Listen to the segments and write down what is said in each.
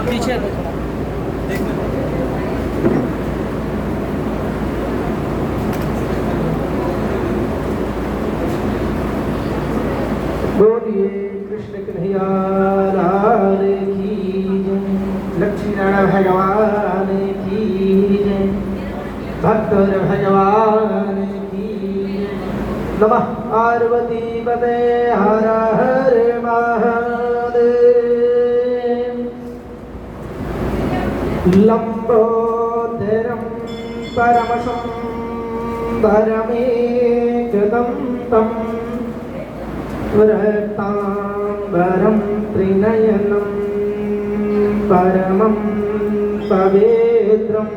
पीछे बोलिए कृष्ण कन्हैया लाल की जय, लक्ष्मी नारायण भगवान की जय, भक्त भगवान की जय। नमः पार्वती पते हर हर महादेव। लंबोदरं परमशं परमेकदन्तं रक्तांबरं त्रिनयनं परमं पवित्रम्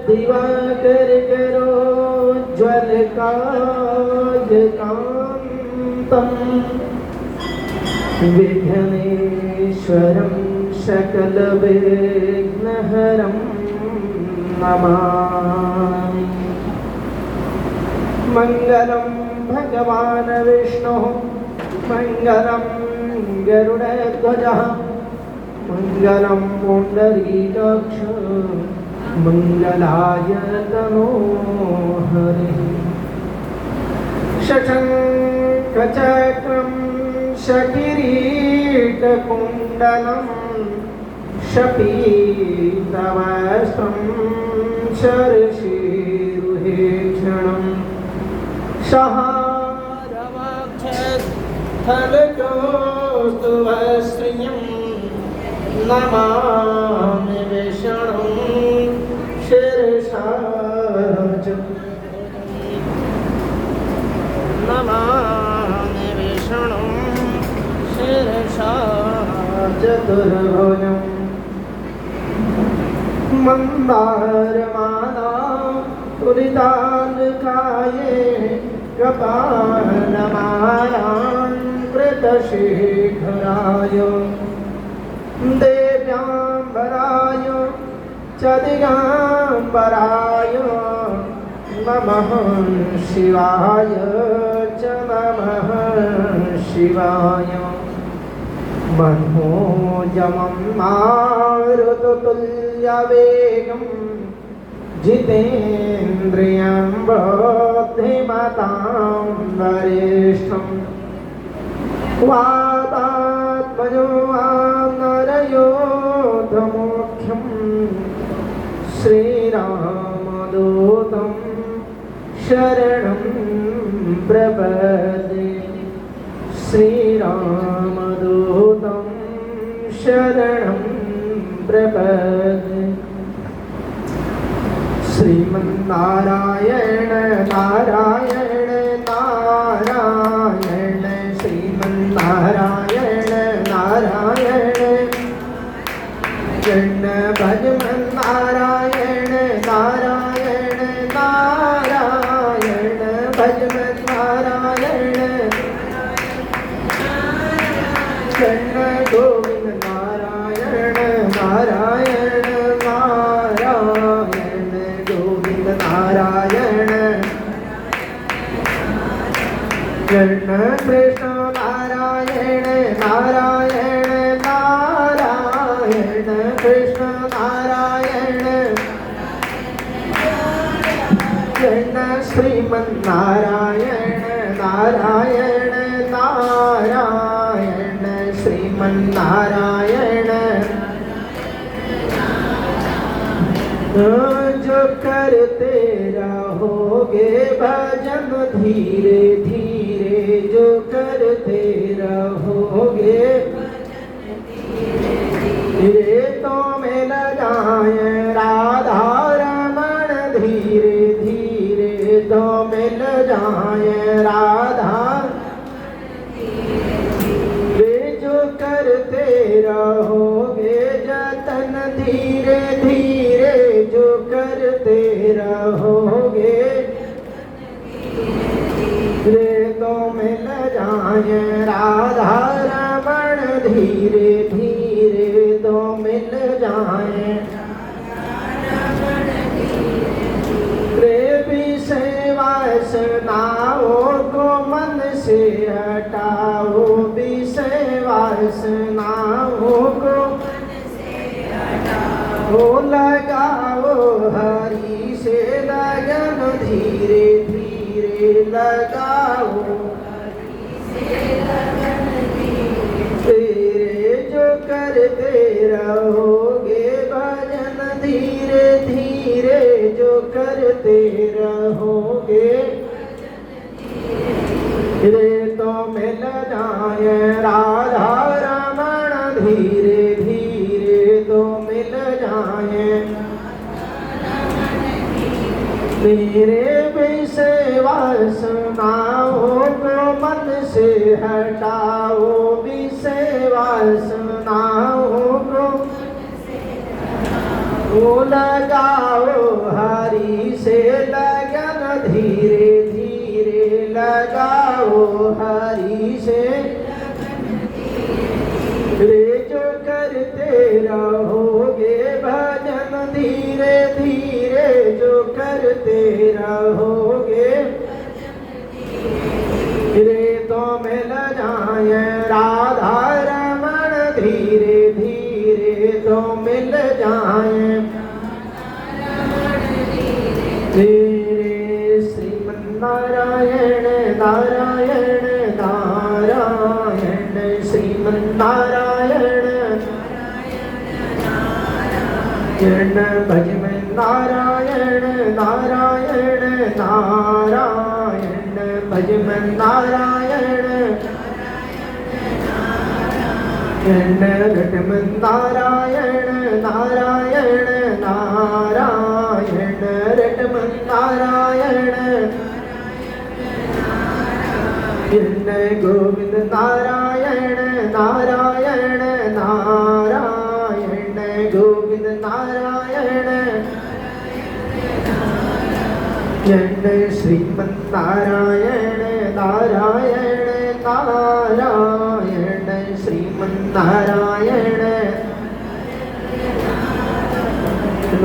दिवाकरकरोज्ज्वलकायकान्तं विघ्नेश्वरं सकलविघ्नहरं नमामि। मङ्गलं भगवान् विष्णुः मङ्गलं गरुडध्वजः मङ्गलं पुण्डरीकाक्ष मङ्गलाय तनोहरिः। शशङ्खचक्रं शकिरीटकुण्डलं शपीतवस्त्रं शरशीरुहेक्षणम् सहारवक्षस्थलकौस्तुभश्रियं नमामि विष्णुं शिरसा नमामि विष्णुं शिरसा चतुर्भुजम्। मन्दारमाला तुलितालकाये कपालमालां कृतशेखराय देव्याम्बराय च दिगम्बराय नमः शिवाय च नमः शिवाय। मनोजवं मारुततुल्यवेगं जितेन्द्रियं बुद्धिमतां वरिष्ठं वातात्मजो नरयोधमुख्यं श्रीरामदूतं शरणं प्रपद्ये। श्रीरामदूतं शरणं प्रपद्ये। श्रीमन्नारायण नारायण नारायण श्रीमन्नारायण नारायण जन भजमन नारायण नारायण नारायण भजमन नारायण जन गोविंद नारायण नारायण नारायण गोविंद नारायण जन कृष्ण नारायण नारायण नारायण कृष्ण नारायण जन श्रीमन्नारायण नारायण नारायण श्रीमन्नारायण। जो करते रहोगे भजन धीरे धीरे जो करते रहोगे धीरे तो मिल जाए राधा रमण धीरे धीरे तो मिल जाए राधा वे जो करते रहोगे जतन धीरे धीरे जो करते रहोगे रे तो मिल जाए राधा रमण धीरे धीरे तो मिल जाए रे विषय वासनाओं को मन से हटाओ लगाओ तेरे जो करते रहोगे भजन धीरे धीरे जो करते रहोगे रे तो मिल जाए राधा रमण धीरे धीरे तो मिल जाए मेरे विषय वासनाओं को मन से हटाओ विषय वासनाओं को लगाओ हरि से लगन धीरे धीरे लगाओ हरि से रे जो करते रहोगे भजन धीरे धीरे जो करते रहोगे रे तो मिल जाए राधा रमण धीरे धीरे तो मिल जाए तेरे श्रीमन्नारायण नारायण नारायण श्रीमन्नारायण जन भज में नारायण नारायण नारायण भज में नारायण जन घट में नारायण नारायण नारायण रट में नारायण जन गोविंद नारायण नारायण नारायण गोविंद नारायण जन श्रीमन्नारायण नारायण नारायण श्रीमन्नारायण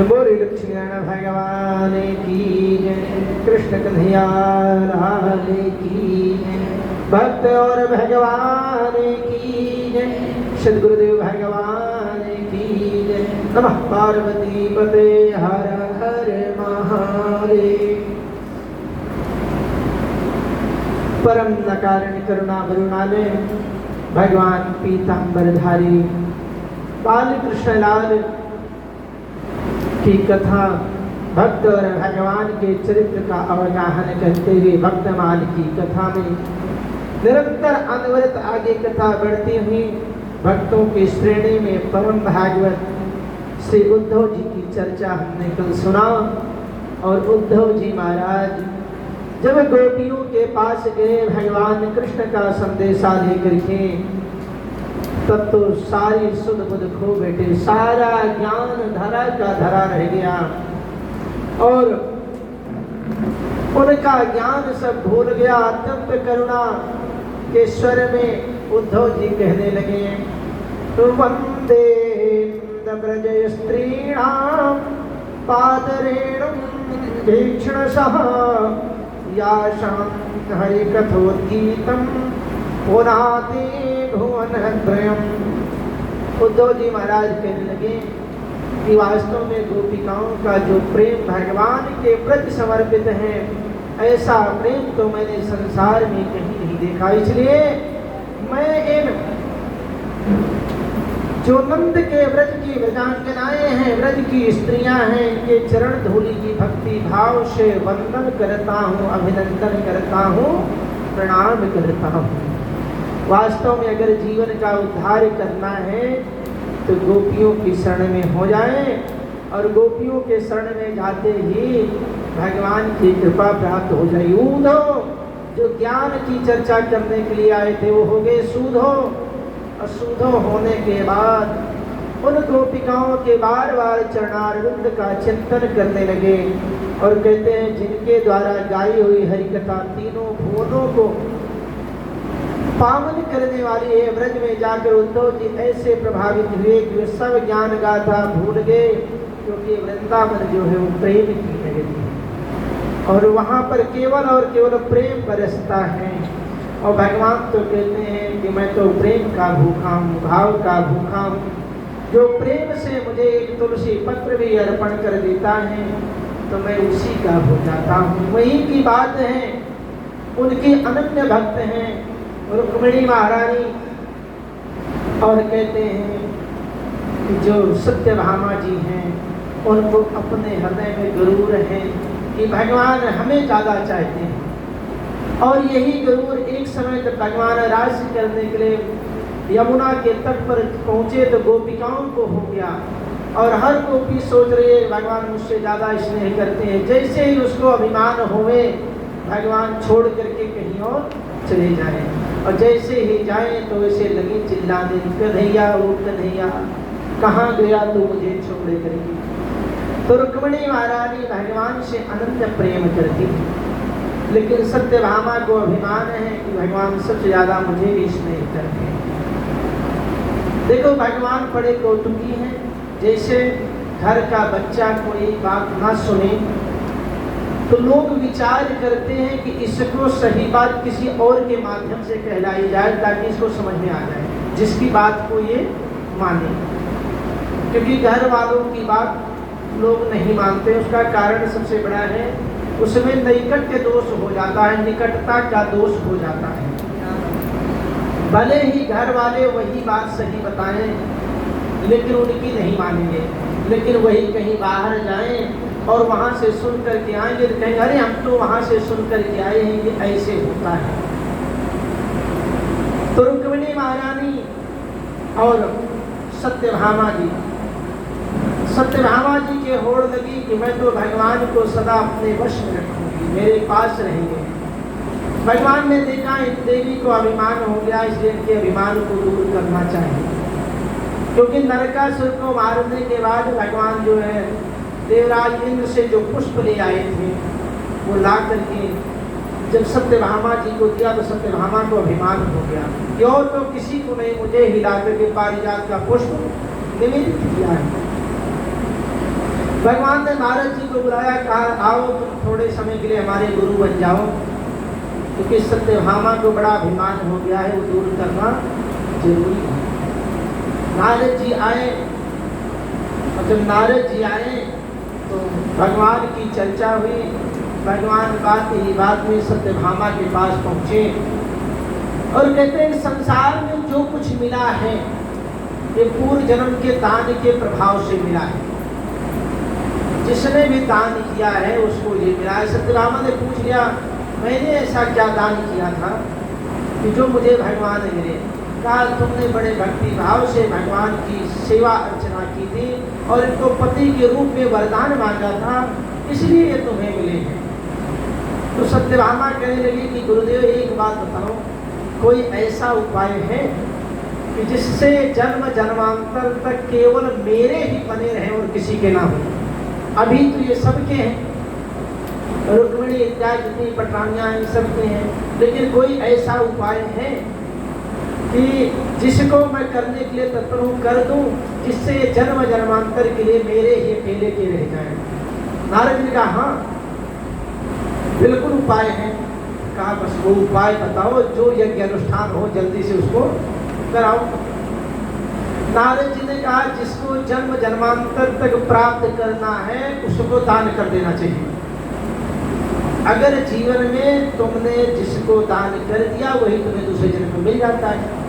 बोले लक्ष्मी भगवान की जय कृष्ण कन्हैया लाल की जय भक्त और भगवान की जय सद्गुरुदेव भगवान की जय नमः पार्वती पते हर हर महादेव परम नकारण करुणा बरुणालय भगवान पीतांबरधारी बाल कृष्ण लाल की कथा भक्त और भगवान के चरित्र का अवगाहन करते हुए भक्तमाल की कथा में निरंतर अनवरत आगे कथा बढ़ती हुई भक्तों की श्रेणी में परम भागवत श्री उद्धव जी की चर्चा हमने कल सुना। और उद्धव जी महाराज जब गोपियों के पास गए भगवान कृष्ण का संदेशा लेकर के तब तो सारी सुध बुध खो बैठे, सारा ज्ञान धरा का धरा रह गया और उनका ज्ञान सब भूल गया। अत्यंत करुणा के स्वर में उद्धव जी कहने लगे तो वंदे ब्रज स्त्रीणाम पादरेणुम भीक्षणसः याशां हरि कथोद्गीतम पुनाति भुवनत्रयम्। उद्धव जी महाराज कहने लगे कि वास्तव में गोपिकाओं का जो प्रेम भगवान के प्रति समर्पित है ऐसा प्रेम तो मैंने संसार में कहीं नहीं देखा। इसलिए मैं इन जो नंद के व्रज की व्रजांगनाएं हैं, व्रज की स्त्रियां हैं, इनके चरण धूलि की भक्ति भाव से वंदन करता हूँ, अभिनंदन करता हूँ, प्रणाम करता हूँ। वास्तव में अगर जीवन का उद्धार करना है तो गोपियों की शरण में हो जाएं और गोपियों के शरण में जाते ही भगवान की कृपा प्राप्त हो जाए। ऊधो जो ज्ञान की चर्चा करने के लिए आए थे वो हो गए सूधो। और सूधो होने के बाद उन गोपिकाओं के बार बार चरणारविंद का चिंतन करने लगे और कहते हैं जिनके द्वारा गाई हुई हरिकथा तीनों भुवनों को पावन करने वाली है, ब्रज में जाकर उद्धव जी ऐसे प्रभावित हुए कि वे सब ज्ञान गाथा भूल गए क्योंकि वृंदावन जो है वो प्रेम की नगरी है और वहाँ पर केवल और केवल प्रेम बरसता है। और भगवान तो कहते हैं कि मैं तो प्रेम का भूखा हूँ, भाव का भूखा हूँ। जो प्रेम से मुझे एक तुलसी पत्र भी अर्पण कर देता है तो मैं उसी का हो जाता हूँ। वही की बात है उनके अनन्य भक्त हैं रुक्मिणी महारानी। और कहते हैं कि जो सत्यभामा जी हैं उनको अपने हृदय में गुरूर है कि भगवान हमें ज़्यादा चाहते हैं। और यही गुरूर एक समय तक भगवान राज्य करने के लिए यमुना के तट पर पहुँचे तो गोपिकाओं को हो गया और हर गोपी सोच रही है भगवान मुझसे ज़्यादा स्नेह करते हैं। जैसे ही उसको अभिमान होवे भगवान छोड़ करके कहीं और चले जाएं और जैसे ही जाएं तो ऐसे लगी चिल्लाने, कन्हैया ओ कन्हैया कहाँ गया तू मुझे छोड़े करके। तो रुक्मिणी महारानी भगवान से अनंत प्रेम करती, लेकिन सत्यभामा को अभिमान है कि भगवान सबसे ज़्यादा मुझे भी स्नेह करते हैं। देखो भगवान बड़े कौतुकी हैं। जैसे घर का बच्चा कोई बात ना सुने तो लोग विचार करते हैं कि इसको सही बात किसी और के माध्यम से कहलाई जाए ताकि इसको समझ में आ जाए, जिसकी बात को ये माने। क्योंकि घर वालों की बात लोग नहीं मानते, उसका कारण सबसे बड़ा है उसमें नैकट्य दोष हो जाता है, निकटता का दोष हो जाता है। भले ही घर वाले वही बात सही बताएं लेकिन उनकी नहीं मानेंगे, लेकिन वही कहीं बाहर जाएं और वहाँ से सुन कर के आएंगे तो कहेंगे अरे हम तो वहाँ से सुन कर के आए हैं, ये ऐसे होता है। तो रुक्मिणी महारानी और सत्यभामा जी के होड़ लगी कि मैं तो भगवान को सदा अपने वश में रखूंगी, मेरे पास रहेंगे। भगवान ने देखा इन देवी को अभिमान हो गया, इसलिए इनके अभिमान को दूर करना चाहिए। क्योंकि नरकासुर को मारने के बाद भगवान जो है देवराज इंद्र से जो पुष्प ले आए थे वो ला करके जब सत्यभामा जी को दिया तो सत्यभामा को अभिमान हो गया कि और तो किसी को नहीं, मुझे ही ला करके पारिजात का पुष्प निवेदित किया है। भगवान ने नारद जी को बुलाया, कहा आओ तुम थोड़े समय के लिए हमारे गुरु बन जाओ, क्योंकि सत्यभामा को बड़ा अभिमान हो गया है, वो दूर करना जरूरी है। नारद जी आए और जब नारद जी आए तो भगवान की चर्चा हुई। भगवान बात में सत्यभामा के पास पहुँचे और कहते हैं संसार में जो कुछ मिला है ये पूर्व जन्म के दान के प्रभाव से मिला है। जिसने भी दान किया है उसको ये मिला है। सत्यभामा ने पूछ लिया मैंने ऐसा क्या दान किया था कि जो मुझे भगवान मिले। कहा तुमने बड़े भक्ति भाव से भगवान की सेवा अर्चना की थी और इनको पति के रूप में वरदान मांगा था, इसलिए ये तुम्हें मिले हैं। तो सत्यभामा कहने लगी कि गुरुदेव एक बात बताओ, कोई ऐसा उपाय है कि जिससे जन्म जन्मांतर तक केवल मेरे ही बने रहे और किसी के ना हो। अभी तो ये सबके हैं, रुक्मिणी इत्यादि जितनी पटरानियाँ हैं सबके हैं, लेकिन कोई ऐसा उपाय है कि जिसको मैं करने के लिए तत्पर हूँ कर दूँ, जिससे जन्म जन्मांतर के लिए मेरे ही अकेले के रह जाए। नारद जी ने कहा हाँ बिल्कुल उपाय है। कहा बस वो उपाय बताओ जो यज्ञ अनुष्ठान हो जल्दी से उसको कराओ। नारद जी ने कहा जिसको जन्म जन्मांतर तक प्राप्त करना है उसको दान कर देना चाहिए। अगर जीवन में तुमने जिसको दान कर दिया वही तुम्हें दूसरे जन्म में मिल जाता है।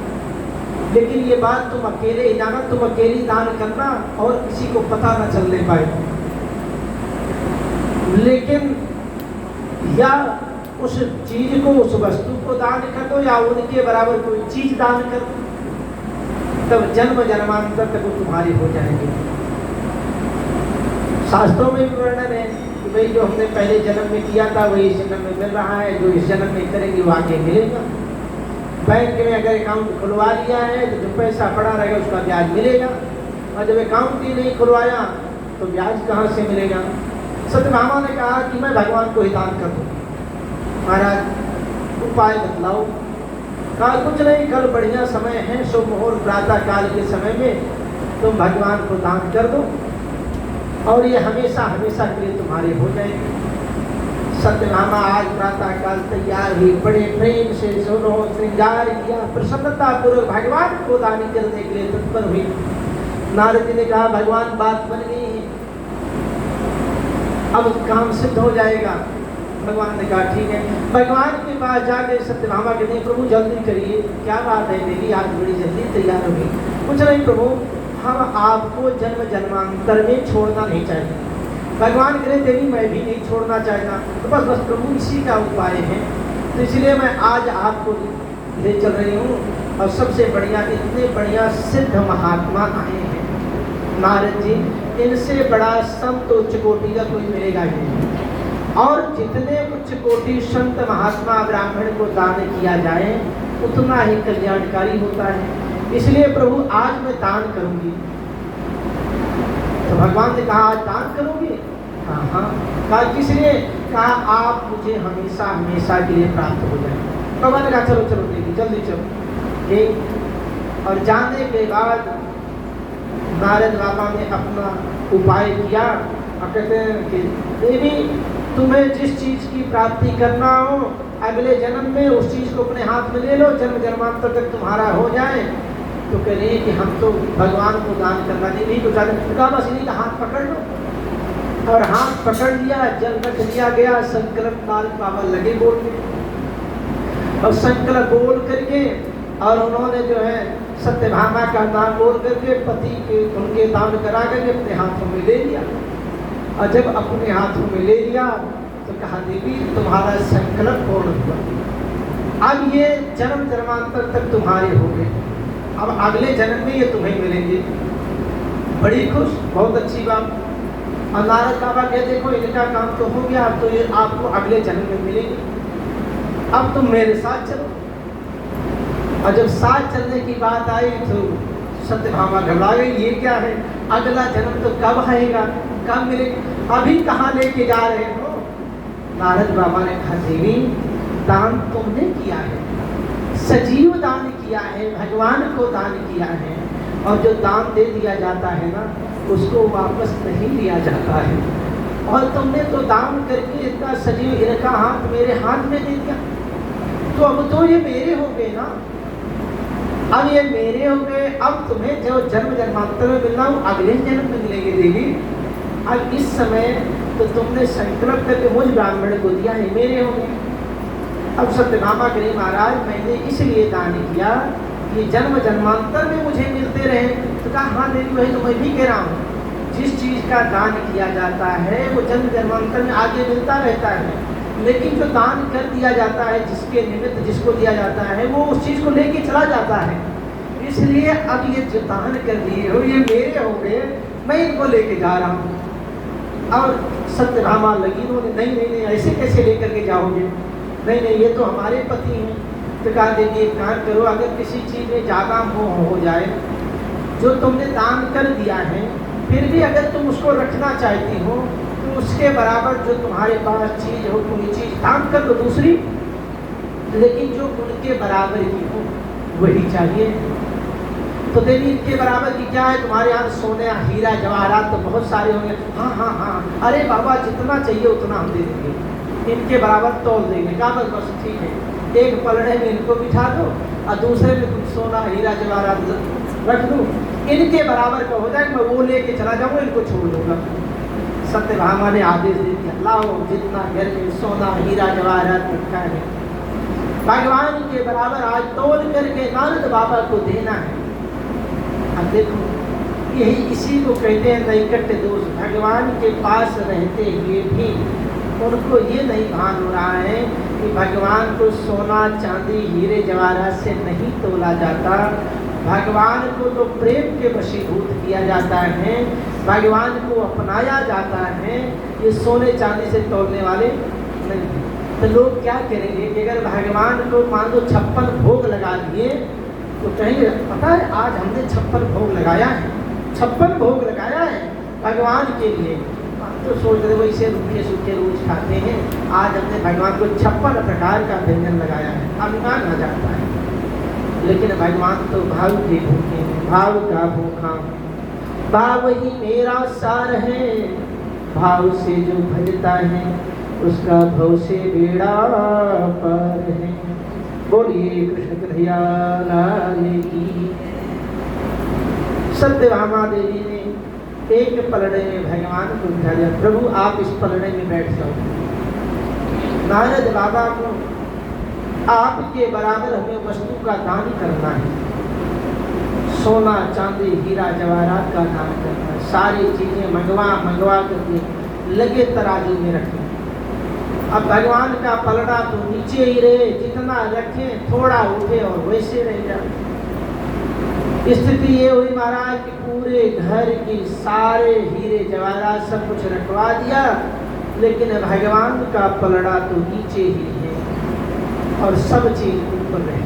लेकिन ये बात तुम अकेले ही जाना, तुम अकेले दान करना और किसी को पता न चलने पाए। लेकिन या उस चीज को, उस वस्तु को दान कर दो या उनके बराबर कोई चीज दान कर दो, तब जन्म जन्मांतर तक वो तुम्हारी हो जाएंगे। शास्त्रों में भी वर्णन है कि भाई जो हमने पहले जन्म में किया था वही इस जन्म में मिल रहा है, जो इस जन्म में करेंगे वो आगे मिलेगा। बैंक में अगर अकाउंट खुलवा लिया है तो जो पैसा पड़ा रहेगा उसका ब्याज मिलेगा, और जब अकाउंट ही नहीं खुलवाया तो ब्याज कहाँ से मिलेगा। सत्यभामा ने कहा कि मैं भगवान को ही दान कर दूँ। महाराज उपाय बतलाओ। कहा कुछ नहीं, कल बढ़िया समय है, शुभ मुहूर्त प्रातः काल के समय में तुम भगवान को दान कर दो और ये हमेशा हमेशा के लिए तुम्हारे हो जाएंगे। सत्यभामा आज प्रातः काल तैयार हुई, बड़े प्रेम से सोनो श्रृंगार किया, प्रसन्नता पूर्वक भगवान को दान करने के लिए तत्पर हुई। नारद जी ने कहा भगवान बात बन गई है, अब काम सिद्ध हो जाएगा। भगवान ने कहा ठीक है। भगवान के पास जाके सत्यभामा कहते हैं प्रभु जल्दी करिए, क्या बात है देवी आज बड़ी जल्दी तैयार हो गई। कुछ नहीं प्रभु, हम आपको जन्म जन्मांतर में छोड़ना नहीं चाहिए। भगवान कह रहे देवी मैं भी नहीं छोड़ना चाहता, तो बस प्रभु इसी का उपाय है, तो इसलिए मैं आज आपको ले चल रही हूँ। और सबसे बढ़िया, इतने बढ़िया सिद्ध महात्मा आए हैं नारद जी, इनसे बड़ा संत उच्च कोटि का कोई मिलेगा ही नहीं। और जितने उच्च कोटि संत महात्मा ब्राह्मण को दान किया जाए उतना ही कल्याणकारी होता है। इसलिए प्रभु आज मैं दान करूंगी। तो भगवान ने कहा आज दान करोगे? हाँ। कहा किस लिए? कहा आप मुझे हमेशा हमेशा के लिए प्राप्त हो जाए। भगवान ने कहा चलो चलो देवी जल्दी चलो। ठीक। और जाने के बाद नारद बाबा ने अपना उपाय किया और कहते हैं कि देवी तुम्हें जिस चीज की प्राप्ति करना हो अगले जन्म में उस चीज को अपने हाथ में ले लो, जन्म जन्मांतर तक तुम्हारा हो जाए। तो कह रहे कि हम तो भगवान को दान करना नहीं तो कहा बस इन्हीं का हाथ पकड़ लो। और हाथ पकड़ लिया, जल रख दिया गया, संकल्प नारद बाबा लगे बोलने। और संकल्प बोल करके और उन्होंने जो है सत्यभामा का नाम बोल करके पति के उनके दान करा करके अपने हाथों में ले लिया। और जब अपने हाथों में ले लिया तो कहा देवी तुम्हारा संकल्प पूर्ण हुआ, अब ये जन्म जन्मांतर तक तुम्हारे हो गए, अब अगले जन्म में ये तुम्हें मिलेंगे। बड़ी खुश, बहुत अच्छी बात। और नारद बाबा कहे देखो इनका काम तो हो गया, अब तो ये आपको अगले जन्म में मिलेंगे, अब तुम मेरे साथ चलो। और जब साथ चलने की बात आई तो सत्यभामा घबरा गई, ये क्या है, अगला जन्म तो कब आएगा, कब मिलेगा, अभी कहाँ लेके जा रहे हो? नारद बाबा ने कहा देवी दान तुमने किया है, सजीव दान किया है, भगवान को दान किया है, और जो दान दे दिया जाता है ना उसको वापस नहीं लिया जाता है। और तुमने तो दान करके इतना सजीव इनका हाथ मेरे हाथ में दे दिया, तो अब तो ये मेरे हो गए ना, अब ये मेरे हो गए, अब तुम्हें जो जन्म जन्मांतर में मिलना हो अगले जन्म में मिलेंगे देवी। अब इस समय तो तुमने संकल्प करके मुझ ब्राह्मण को दिया है, मेरे हो गए। अब सत्यभामा कहे महाराज मैंने इसलिए दान किया कि जन्म जन्मांतर में मुझे मिलते रहे। तो कहा हाँ देवी वही तो मैं भी कह रहा हूँ, जिस चीज़ का दान किया जाता है वो जन्म जन्मांतर में आगे मिलता रहता है, लेकिन जो दान कर दिया जाता है जिसके निमित्त जिसको दिया जाता है वो उस चीज़ को लेके चला जाता है। इसलिए अब ये जो दान कर दिए हो ये मेरे हो गए, मैं इनको लेके जा रहा हूँ। और सत्यभामा लगी उन्होंने नहीं ऐसे कैसे लेकर के जाओगे, नहीं ये तो हमारे पति हैं। तो कहा देखिए एक काम करो, अगर किसी चीज़ में ज़्यादा मोह हो जाए, जो तुमने दान कर दिया है फिर भी अगर तुम उसको रखना चाहती हो तो उसके बराबर जो तुम्हारे पास चीज़ हो कोई चीज़ दान कर दो दूसरी, लेकिन जो उनके बराबर की हो वही चाहिए। तो देवी इनके बराबर की क्या है, तुम्हारे यहाँ सोने हीरा जवाहरात तो बहुत सारे होंगे। हाँ, अरे बाबा जितना चाहिए उतना हम दे देंगे, इनके बराबर तोल देंगे। कहा बस ठीक है, एक पलड़े में इनको बिठा दो और दूसरे में तुम सोना हीरा जवाहरात रख दो, इनके बराबर का हो जाए, मैं वो लेके चला जाऊँगा, इनको छोड़ दूंगा। सत्यभामा ने आदेश दे दिया लाओ जितना घर में सोना हीरा जवाहरात रखा है भगवान के बराबर आज तोल करके नारद बाबा को देना है। अब देखो यही इसी को कहते हैं नैकट्य दोष। भगवान के पास रहते हुए भी उनको ये नहीं भान हो रहा है कि भगवान को सोना चांदी हीरे जवाहरात से नहीं तोला जाता, भगवान को तो प्रेम के वशीभूत किया जाता है, भगवान को अपनाया जाता है, ये सोने चांदी से तोड़ने वाले नहीं। तो लोग क्या करेंगे कि अगर भगवान को मान लो 56 भोग लगा दिए तो कहेंगे पता है आज हमने 56 भोग लगाया है, 56 भोग लगाया है भगवान के लिए। तो सोच रहे वैसे रूखे सूखे रोज खाते हैं, आज हमने भगवान को 56 प्रकार का व्यंजन लगाया है, अभिमान आ जाता है। लेकिन भगवान तो भाव के भूखे हैं, भाव का भूखा, भाव ही मेरा सार है, भाव से जो भजता है उसका भव से बेड़ा पार है। बोलिए कृष्ण कन्हैया लाल की। सत्यभामा देवी ने एक पलड़े में भगवान को बिठा दिया, प्रभु आप इस पलड़े में बैठ जाओ। नारद बाबा को आपके बराबर हमें वस्तु का दान करना है, सोना चांदी हीरा जवाहरात का दान करना है, सारी चीजें मंगवा करके लगे तराजू में रखें। अब भगवान का पलड़ा तो नीचे ही रहे, जितना रखें थोड़ा उठे और वैसे रह जाए। स्थिति ये हुई महाराज कि पूरे घर की सारे हीरे जवाहरात सब कुछ रखवा दिया, लेकिन भगवान का पलड़ा तो नीचे ही है और सब चीज ऊपर रहे।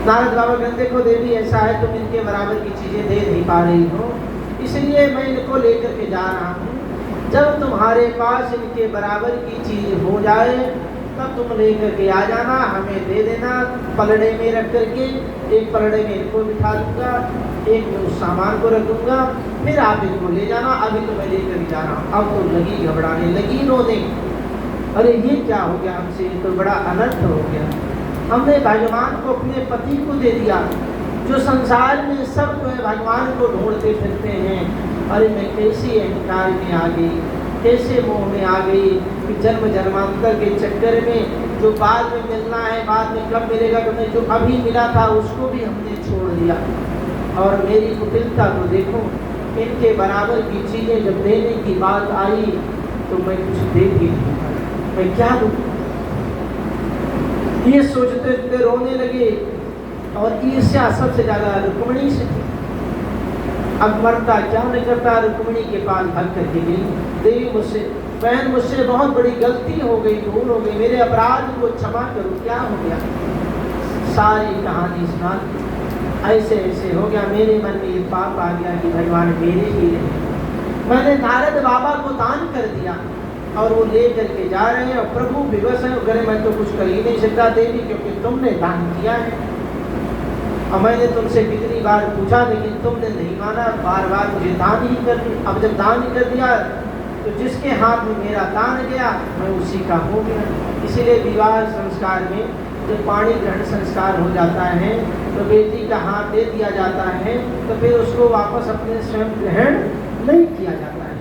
नारद बाबा कहते देखो देवी ऐसा है, तुम इनके बराबर की चीजें दे नहीं पा रही हो, इसलिए मैं इनको लेकर के जा रहा हूँ। जब तुम्हारे पास इनके बराबर की चीज हो जाए तब तुम लेकर के आ जाना, हमें दे देना। पलड़े में रख करके एक पलड़े में इनको बिठा दूंगा, एक में उस सामान को रखूंगा, फिर आप इनको ले जाना। अभी तो मैं लेकर जा रहा हूँ। अब तो लगी घबराने, लगी रोने, अरे ये क्या हो गया हमसे, तो बड़ा अनर्थ हो गया। हमने भगवान को अपने पति को दे दिया, जो संसार में सब जो है भगवान को ढूंढते फिरते हैं। अरे मैं कैसी अहंकार में आ गई, कैसे मोह में आ गई कि जन्म जन्मांतर के चक्कर में जो बाद में मिलना है, बाद में कब मिलेगा, तो जो अभी मिला था उसको भी हमने छोड़ दिया। और मेरी कुटिलता को देखो, इनके बराबर की चीज़ें जब देने की बात आई तो मैं कुछ दे भी नहीं पाया, मैं क्या दूँ। ये सोचते सोचते रोने लगे और ईर्ष्या सबसे ज़्यादा रुक्मिणी से थी। अब मरता क्या नहीं करता, रुक्मिणी के पास भाग करके गई, देवी मुझसे, बहन मुझसे बहुत बड़ी गलती हो गई, भूल हो गई, मेरे अपराध को क्षमा करो, क्या हो गया। सारी कहानी सुना, ऐसे ऐसे हो गया, मेरे मन में ये पाप आ गया कि भगवान मेरे ही रहे। मैंने नारद बाबा को दान कर दिया और वो ले करके जा रहे हैं और प्रभु विवश है, करे मैं तो कुछ कर ही नहीं सकता देवी, क्योंकि तुमने दान किया है। और मैंने तुमसे कितनी बार पूछा लेकिन तुमने नहीं माना, बार बार मुझे दान ही कर दिया। अब जब दान ही कर दिया तो जिसके हाथ में मेरा दान गया मैं उसी का हो गया। इसीलिए विवाह संस्कार में जब पाणी ग्रहण संस्कार हो जाता है तो बेटी का हाथ दे दिया जाता है, तो फिर उसको वापस अपने स्वयं ग्रहण नहीं किया जाता है।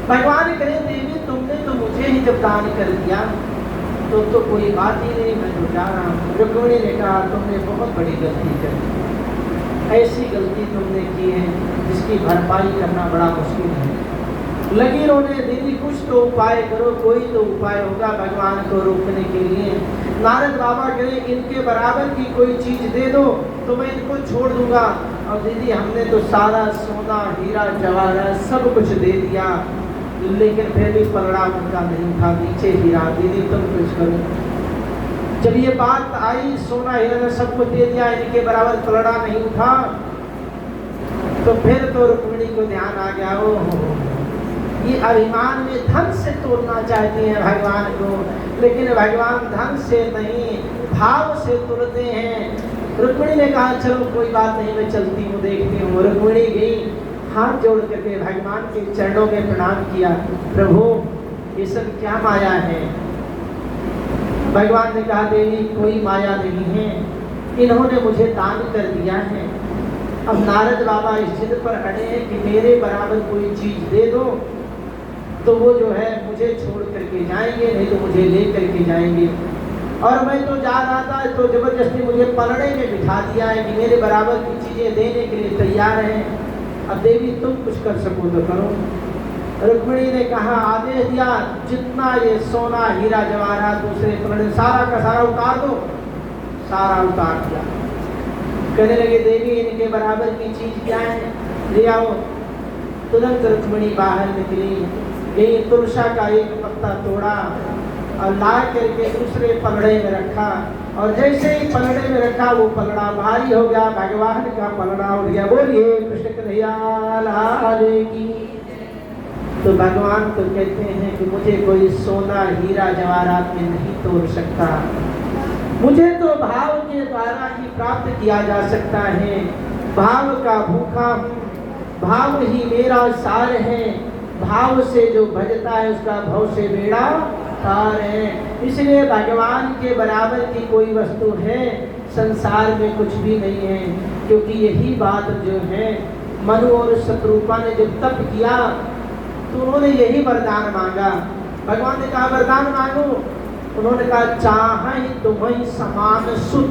भगवान कहे देवी तुमने तो मुझे ही जब दान कर दिया तो कोई बात ही नहीं, मैं तो जा रहा हूँ। रुक्मिणी ने कहा तुमने बहुत बड़ी गलती कर दी, ऐसी गलती तुमने की है जिसकी भरपाई करना बड़ा मुश्किल है। लगी रोने, दीदी कुछ तो उपाय करो, कोई तो उपाय होगा भगवान को रोकने के लिए। नारद बाबा कहे इनके बराबर की कोई चीज दे दो तो मैं इनको छोड़ दूंगा। और दीदी हमने तो सारा सोना हीरा जवाहरात सब कुछ दे दिया, लेकिन फिर भी पलड़ा उनका नहीं था, नीचे हीरा। दीदी तुम कुछ करो। जब ये बात आई, सोना हीरा ने सब कुछ दे दिया, इनके बराबर पलड़ा नहीं उठा, तो फिर तो रुक्मिणी को ध्यान आ गया, ओ ये अभिमान में धन से तोड़ना चाहती हैं भगवान को, लेकिन भगवान धन से नहीं भाव से तोड़ते हैं। रुक्मिणी ने कहा चलो कोई बात नहीं, मैं चलती हूँ, देखती हूँ। रुक्मिणी गई, हाथ जोड़ करके भगवान के चरणों में प्रणाम किया, प्रभु ये सब क्या माया है। भगवान ने कहा देवी कोई माया नहीं है, इन्होंने मुझे दान कर दिया है। अब नारद बाबा इस जिद पर अड़े हैं कि मेरे बराबर कोई चीज दे दो तो वो जो है मुझे छोड़ करके जाएंगे, नहीं तो मुझे ले करके जाएंगे। और मैं तो जा रहा था तो जबरदस्ती मुझे पलड़े में बिठा दिया है कि मेरे बराबर की चीजें देने के लिए तैयार हैं। अब देवी तुम कुछ कर सको तो करो। रुक्मिणी ने कहा आदेश दिया जितना ये सोना हीरा जवाहरात दूसरे पलड़े सारा का सारा उतार दो। सारा उतार दिया। कहने लगे देवी इनके बराबर की चीज क्या है, ले आओ। तुरंत रुक्मिणी बाहर निकली, यही तुलसा का एक पत्ता तोड़ा और ला करके दूसरे पलड़े में रखा, और जैसे ही पलड़े में रखा वो पलड़ा भारी हो गया, भगवान का पलड़ा उठ गया। बोलिए कृष्ण कन्हैया लाल की। तो भगवान तो कहते हैं कि मुझे कोई सोना हीरा जवाहरात में नहीं तोड़ सकता, मुझे तो भाव के द्वारा ही प्राप्त किया जा सकता है। भाव का भूखा हूँ, भाव ही मेरा सार है, भाव से जो भजता है उसका भव से बेड़ा पार है। इसलिए भगवान के बराबर की कोई वस्तु है संसार में कुछ भी नहीं है, क्योंकि यही बात जो है मनु और शत्रुपा ने जब तप किया तो उन्होंने यही वरदान मांगा। भगवान ने कहा वरदान मांगो, उन्होंने कहा चाहे तुम्हें समान सुत,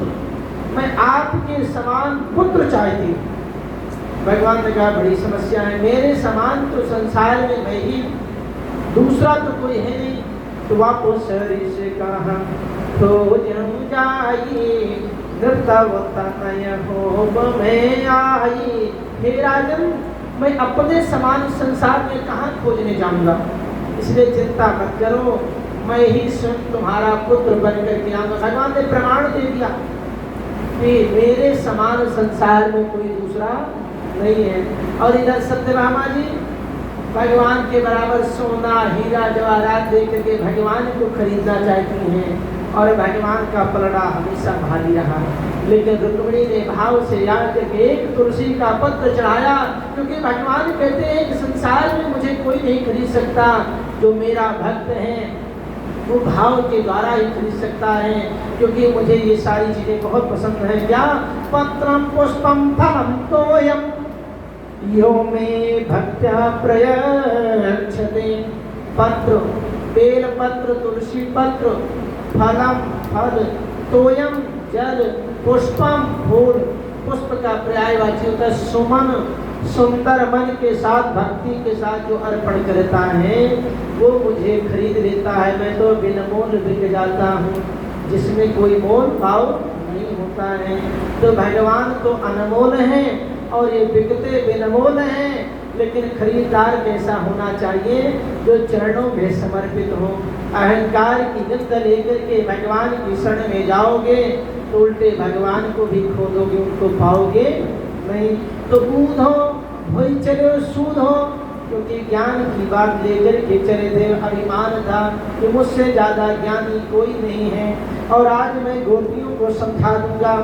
मैं आपके समान पुत्र चाहती हूँ। भगवान ने कहा बड़ी समस्या है, मेरे समान तो संसार में मैं ही, दूसरा तो कोई है नहीं। तो वापस से कहा तो जाइए में आई, हे राजन मैं अपने समान संसार में कहाँ खोजने जाऊंगा, इसलिए चिंता मत करो, मैं ही स्वयं तुम्हारा पुत्र बनकर के आऊंगा। भगवान ने प्रमाण दे दिया कि मेरे समान संसार में कोई दूसरा नहीं है। और इधर सत्यभामा जी भगवान के बराबर सोना हीरा जवाहरात देकर के भगवान को खरीदना चाहती हैं और भगवान का पलड़ा हमेशा भारी रहा। लेकिन रुक्मिणी ने भाव से याद करके एक तुलसी का पत्र चढ़ाया, क्योंकि भगवान कहते हैं कि संसार में मुझे कोई नहीं खरीद सकता, जो मेरा भक्त है वो भाव के द्वारा ही खरीद सकता है, क्योंकि मुझे ये सारी चीजें बहुत पसंद है। क्या पत्रम पुष्पम फलम तोयम यो में भक्त्या प्रयच्छते, पत्र बेल पत्र तुलसी पत्र, फलम फल, तोयम जल, पुष्पम फूल। पुष्प का पर्यायवाची होता है सुमन, सुंदर मन के साथ भक्ति के साथ जो अर्पण करता है वो मुझे खरीद लेता है। मैं तो बिनमोल बिक जाता हूँ, जिसमें कोई मोल भाव नहीं होता है। तो भगवान तो अनमोल है और ये बिकते बिनमोल हैं, लेकिन खरीदार कैसा होना चाहिए, जो चरणों में समर्पित हो। अहंकार की निंद लेकर के भगवान की शरण में जाओगे तो उल्टे भगवान को भी खोदोगे, उनको पाओगे नहीं। तो ऊध हो वही चले सूद हो, क्योंकि ज्ञान की बात लेकर के चले थे। अभिमान था कि मुझसे ज्यादा ज्ञानी कोई नहीं है। और आज मैं गोपियों को समझा दूंगा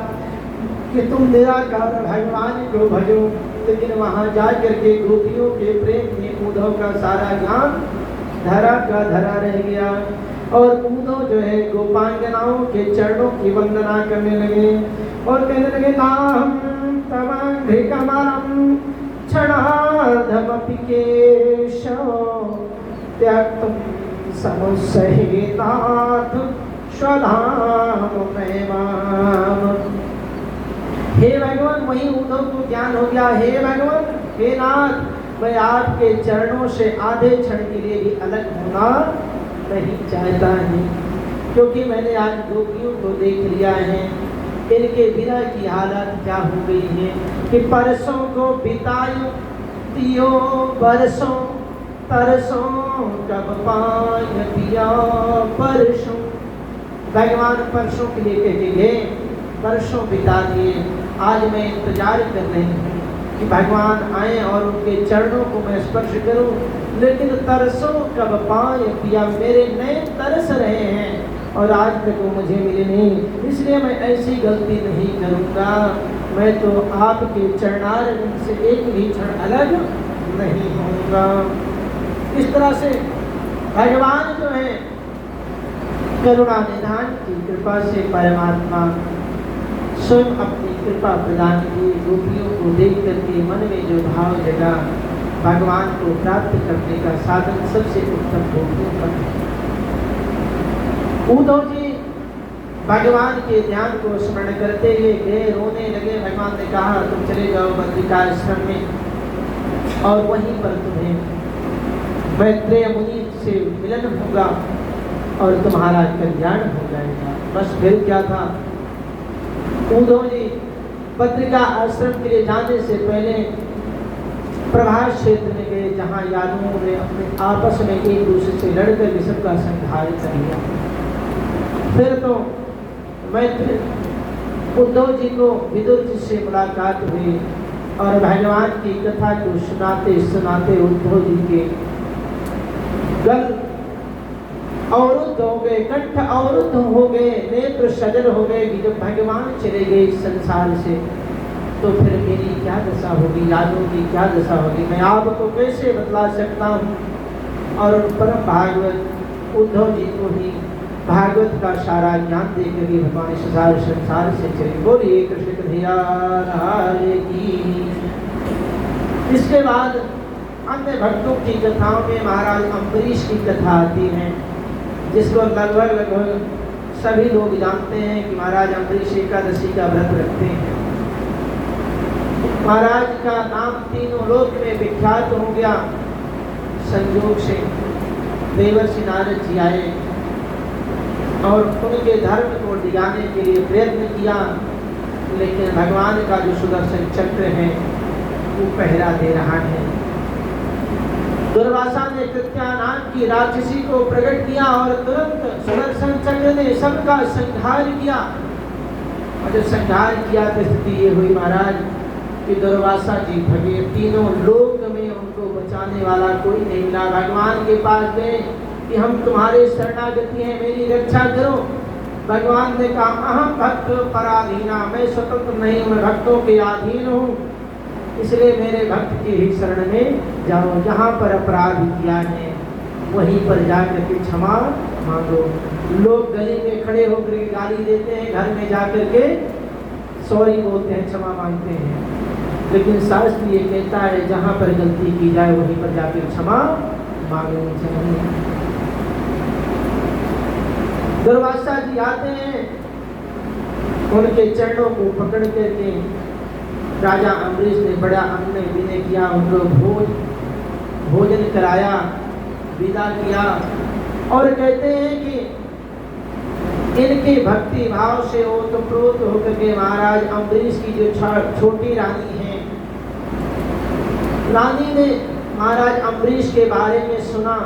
कि तुम निराकार भगवान को भजो, लेकिन वहां जा करके गोपियों के प्रेम में उद्धव का सारा ज्ञान धरा का धरा रह गया। और उद्धव जो है गोपांगनाओं के चरणों की वंदना करने लगे और कहने लगे नाम तवांघ्रिकमलम क्षणार्धमपि केशव त्यक्तुं समुत्सहेनाथ स्वधाम में माम। हे भगवान, वही उद्धव को ज्ञान हो गया, हे भगवान, हे नाथ, मैं आपके चरणों से आधे क्षण के लिए भी अलग होना नहीं चाहता है, क्योंकि मैंने आज गोपियों को देख लिया है, इनके बिना की हालत क्या हो गई है कि परसों को बितायो दियो बरसों तरसों कब पाय पिया परसों। भगवान परसों के लिए कह गए, वर्षों बिता दिए, आज मैं इंतजार कर रही हूँ कि भगवान आए और उनके चरणों को मैं स्पर्श करूं, लेकिन तरसों कब पाए पिया, मेरे नए तरस रहे हैं और आज तक वो मुझे मिले नहीं, इसलिए मैं ऐसी गलती नहीं करूंगा। मैं तो आपके चरणारविंद से एक भी क्षण अलग नहीं होऊंगा। इस तरह से भगवान जो है करुणा निधान की कृपा से परमात्मा स्वयं अपनी कृपा प्रदान की। गोपियों को देख करके मन में जो भाव जगा, भगवान को प्राप्त करने का साधन सबसे उत्तम गोपियों का। उद्धव जी भगवान के ध्यान को स्मरण करते हुए गए, रोने लगे। भगवान ने कहा तुम चले जाओ बद्रिकाश्रम में और वहीं पर तुम्हें मैत्रेय मुनि से मिलन होगा और तुम्हारा कल्याण हो जाएगा। बस फिर क्या था, उद्धव जी बद्रिका आश्रम के लिए जाने से पहले प्रभास क्षेत्र में गए, जहाँ यादवों ने अपने आपस में एक दूसरे से लड़कर विषम का संहार कर लिया। फिर तो मैत्री उद्धव जी को विदुर जी से मुलाकात हुई और भगवान की कथा को सुनाते सुनाते उद्धव जी के गल अवरुद्ध हो गए, कंठ अवरुद्ध हो गए, नेत्र सजल हो गए कि जब भगवान चले गए इस संसार से तो फिर मेरी क्या दशा होगी, यादों की क्या दशा होगी, मैं आपको कैसे बतला सकता हूँ। और परम भागवत उद्धव जी को ही भागवत का सारा ज्ञान देकर भी भगवान इस सारे संसार से चले। बोलिए कृष्ण कन्हैया लाल की। इसके बाद अन्य भक्तों की कथाओं में महाराज अम्बरीश की कथा आती है। जिसको लगभग सभी लोग जानते हैं कि महाराज अम्बरीश एकादशी का व्रत रखते हैं। महाराज का नाम तीनों लोक में विख्यात हो गया। संयोग से देवर्षि नारद जी आए और उनके धर्म को डिगाने के लिए प्रयत्न किया, लेकिन भगवान का जो सुदर्शन चक्र है वो पहरा दे रहा है। दुर्वासा ने कृत्या नाम की राक्षसी को प्रकट किया और तुरंत सुदर्शन चक्र ने सबका संहार किया। और जब संहार किया तो स्थिति ये हुई महाराज कि दुर्वासा जी भगे, तीनों लोक में उनको बचाने वाला कोई नहीं मिला। भगवान के पास गए कि हम तुम्हारे शरणागति हैं, मेरी रक्षा करो। भगवान ने कहा अहम भक्त पराधीना, मैं स्वतंत्र नहीं, मैं भक्तों के अधीन हूँ, इसलिए मेरे भक्त की ही शरण में जाओ। जहाँ पर अपराध किया है वहीं पर जाकर के क्षमा मांगो। लोग गली में खड़े होकर गाली देते हैं, घर में जाकर के सॉरी बोलते हैं, क्षमा मांगते हैं, लेकिन शास्त्र ये कहता है जहाँ पर गलती की जाए वहीं पर जाकर क्षमा मांगनी चाहिए। दुर्वासा जी आते हैं, उनके चरणों को पकड़ करके राजा अम्बरीश ने बड़ा अन्न विनय किया, उनको भोजन कराया, विदा किया और कहते हैं कि इनके भक्ति भाव से ओतप्रोत होकर के महाराज अम्बरीश की जो छोटी रानी है, रानी ने महाराज अम्बरीश के बारे में सुना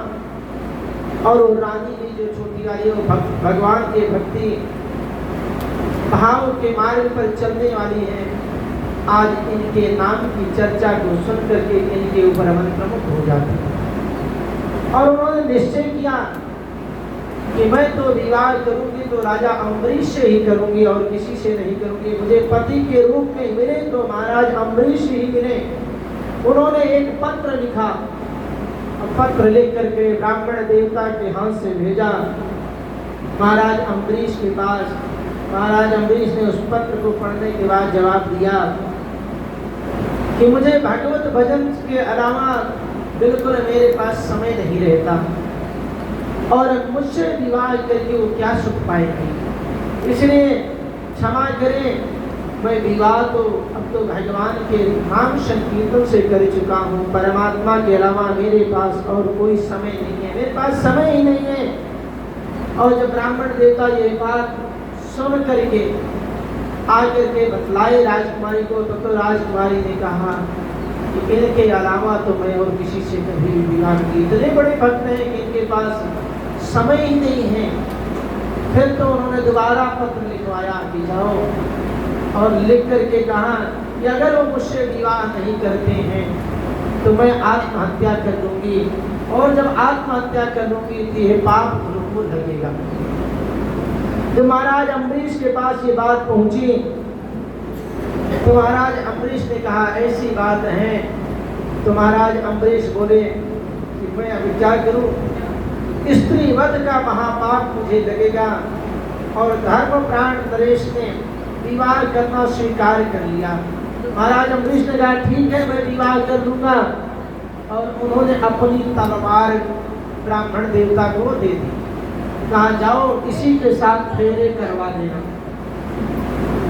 और वो रानी की जो छोटी वाली वो भगवान के भक्ति भाव के मार्ग पर चलने वाली है। आज इनके नाम की चर्चा को सुन करके इनके ऊपर अमन प्रमुख हो जाते हैं और उन्होंने निश्चय किया कि मैं तो विवाह करूंगी तो राजा अम्बरीश से ही करूंगी और किसी से नहीं करूंगी। मुझे पति के रूप में मिले तो महाराज अम्बरीश ही मिले। उन्होंने एक पत्र लिखा, पत्र लिख करके ब्राह्मण देवता के हाथ से भेजा महाराज अम्बरीश के पास। महाराज अम्बरीश ने उस पत्र को पढ़ने के बाद जवाब दिया कि मुझे भागवत भजन के अलावा बिल्कुल मेरे पास समय नहीं रहता और मुझसे विवाह करके वो क्या सुख पाएगी, इसलिए क्षमा करें। मैं विवाह तो अब तो भगवान के नाम संकीर्तन से कर चुका हूँ, परमात्मा के अलावा मेरे पास और कोई समय नहीं है, मेरे पास समय ही नहीं है। और जब ब्राह्मण देवता ये बात सुन करके आकर के बतलाए राजकुमारी को, तो राजकुमारी ने कहा कि इनके अलावा तो मैं और किसी से कभी विवाह की। इतने बड़े भक्त हैं कि इनके पास समय ही नहीं है। फिर तो उन्होंने दोबारा पत्र लिखवाया कि जाओ और लिख करके कहा कि अगर वो मुझसे विवाह नहीं करते हैं तो मैं आत्महत्या कर दूंगी, और जब आत्महत्या कर लूंगी तो यह पाप बिल्कुल लगेगा। जब महाराज अम्बरीश के पास ये बात पहुंची तो महाराज अम्बरीश ने कहा ऐसी बात है। तो महाराज अम्बरीश बोले कि मैं अभी क्या करूं, स्त्री वध का महापाप मुझे लगेगा। और धर्म प्राण नरेश ने विवाह करना स्वीकार कर लिया। महाराज अम्बरीश ने कहा ठीक है मैं विवाह कर लूंगा, और उन्होंने अपनी तलवार ब्राह्मण देवता को दे दी। कहा जाओ इसी के साथ फेरे करवा देना।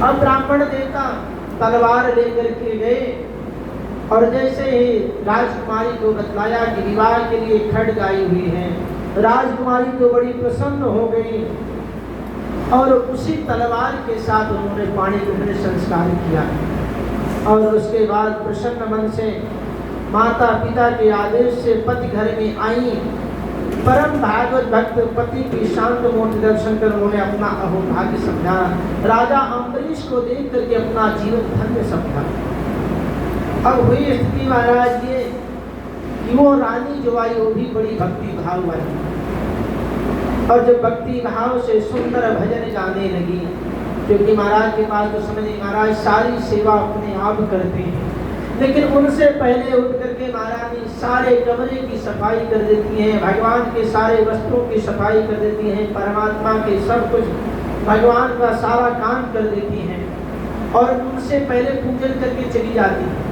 अब ब्राह्मण देवता तलवार लेकर के गए और जैसे ही राजकुमारी को बतलाया कि विवाह के लिए खड्ग आई हुई है, राजकुमारी तो बड़ी प्रसन्न हो गई और उसी तलवार के साथ उन्होंने पानी में संस्कार किया। और उसके बाद प्रसन्न मन से माता पिता के आदेश से पति घर में आई। परम भागवत भक्त पति की शांत मूर्ति दर्शन कर उन्होंने अपना अहोभाग्य समझा। राजा अम्बरीश को देख करके अपना जीवन धन्य समझा। अब हुई स्थिति महाराज ये कि वो रानी जो आई वो भी बड़ी भक्ति भाव वाली, और जब भक्ति भाव से सुंदर भजन गाने लगी, क्योंकि महाराज के पास तो समझ महाराज सारी सेवा अपने आप करते हैं, लेकिन उनसे पहले उठ करके महारानी सारे कमरे की सफाई कर देती हैं, भगवान के सारे वस्त्रों की सफाई कर देती हैं, परमात्मा के सब कुछ भगवान का सारा काम कर देती हैं और उनसे पहले पूजन करके चली जाती हैं।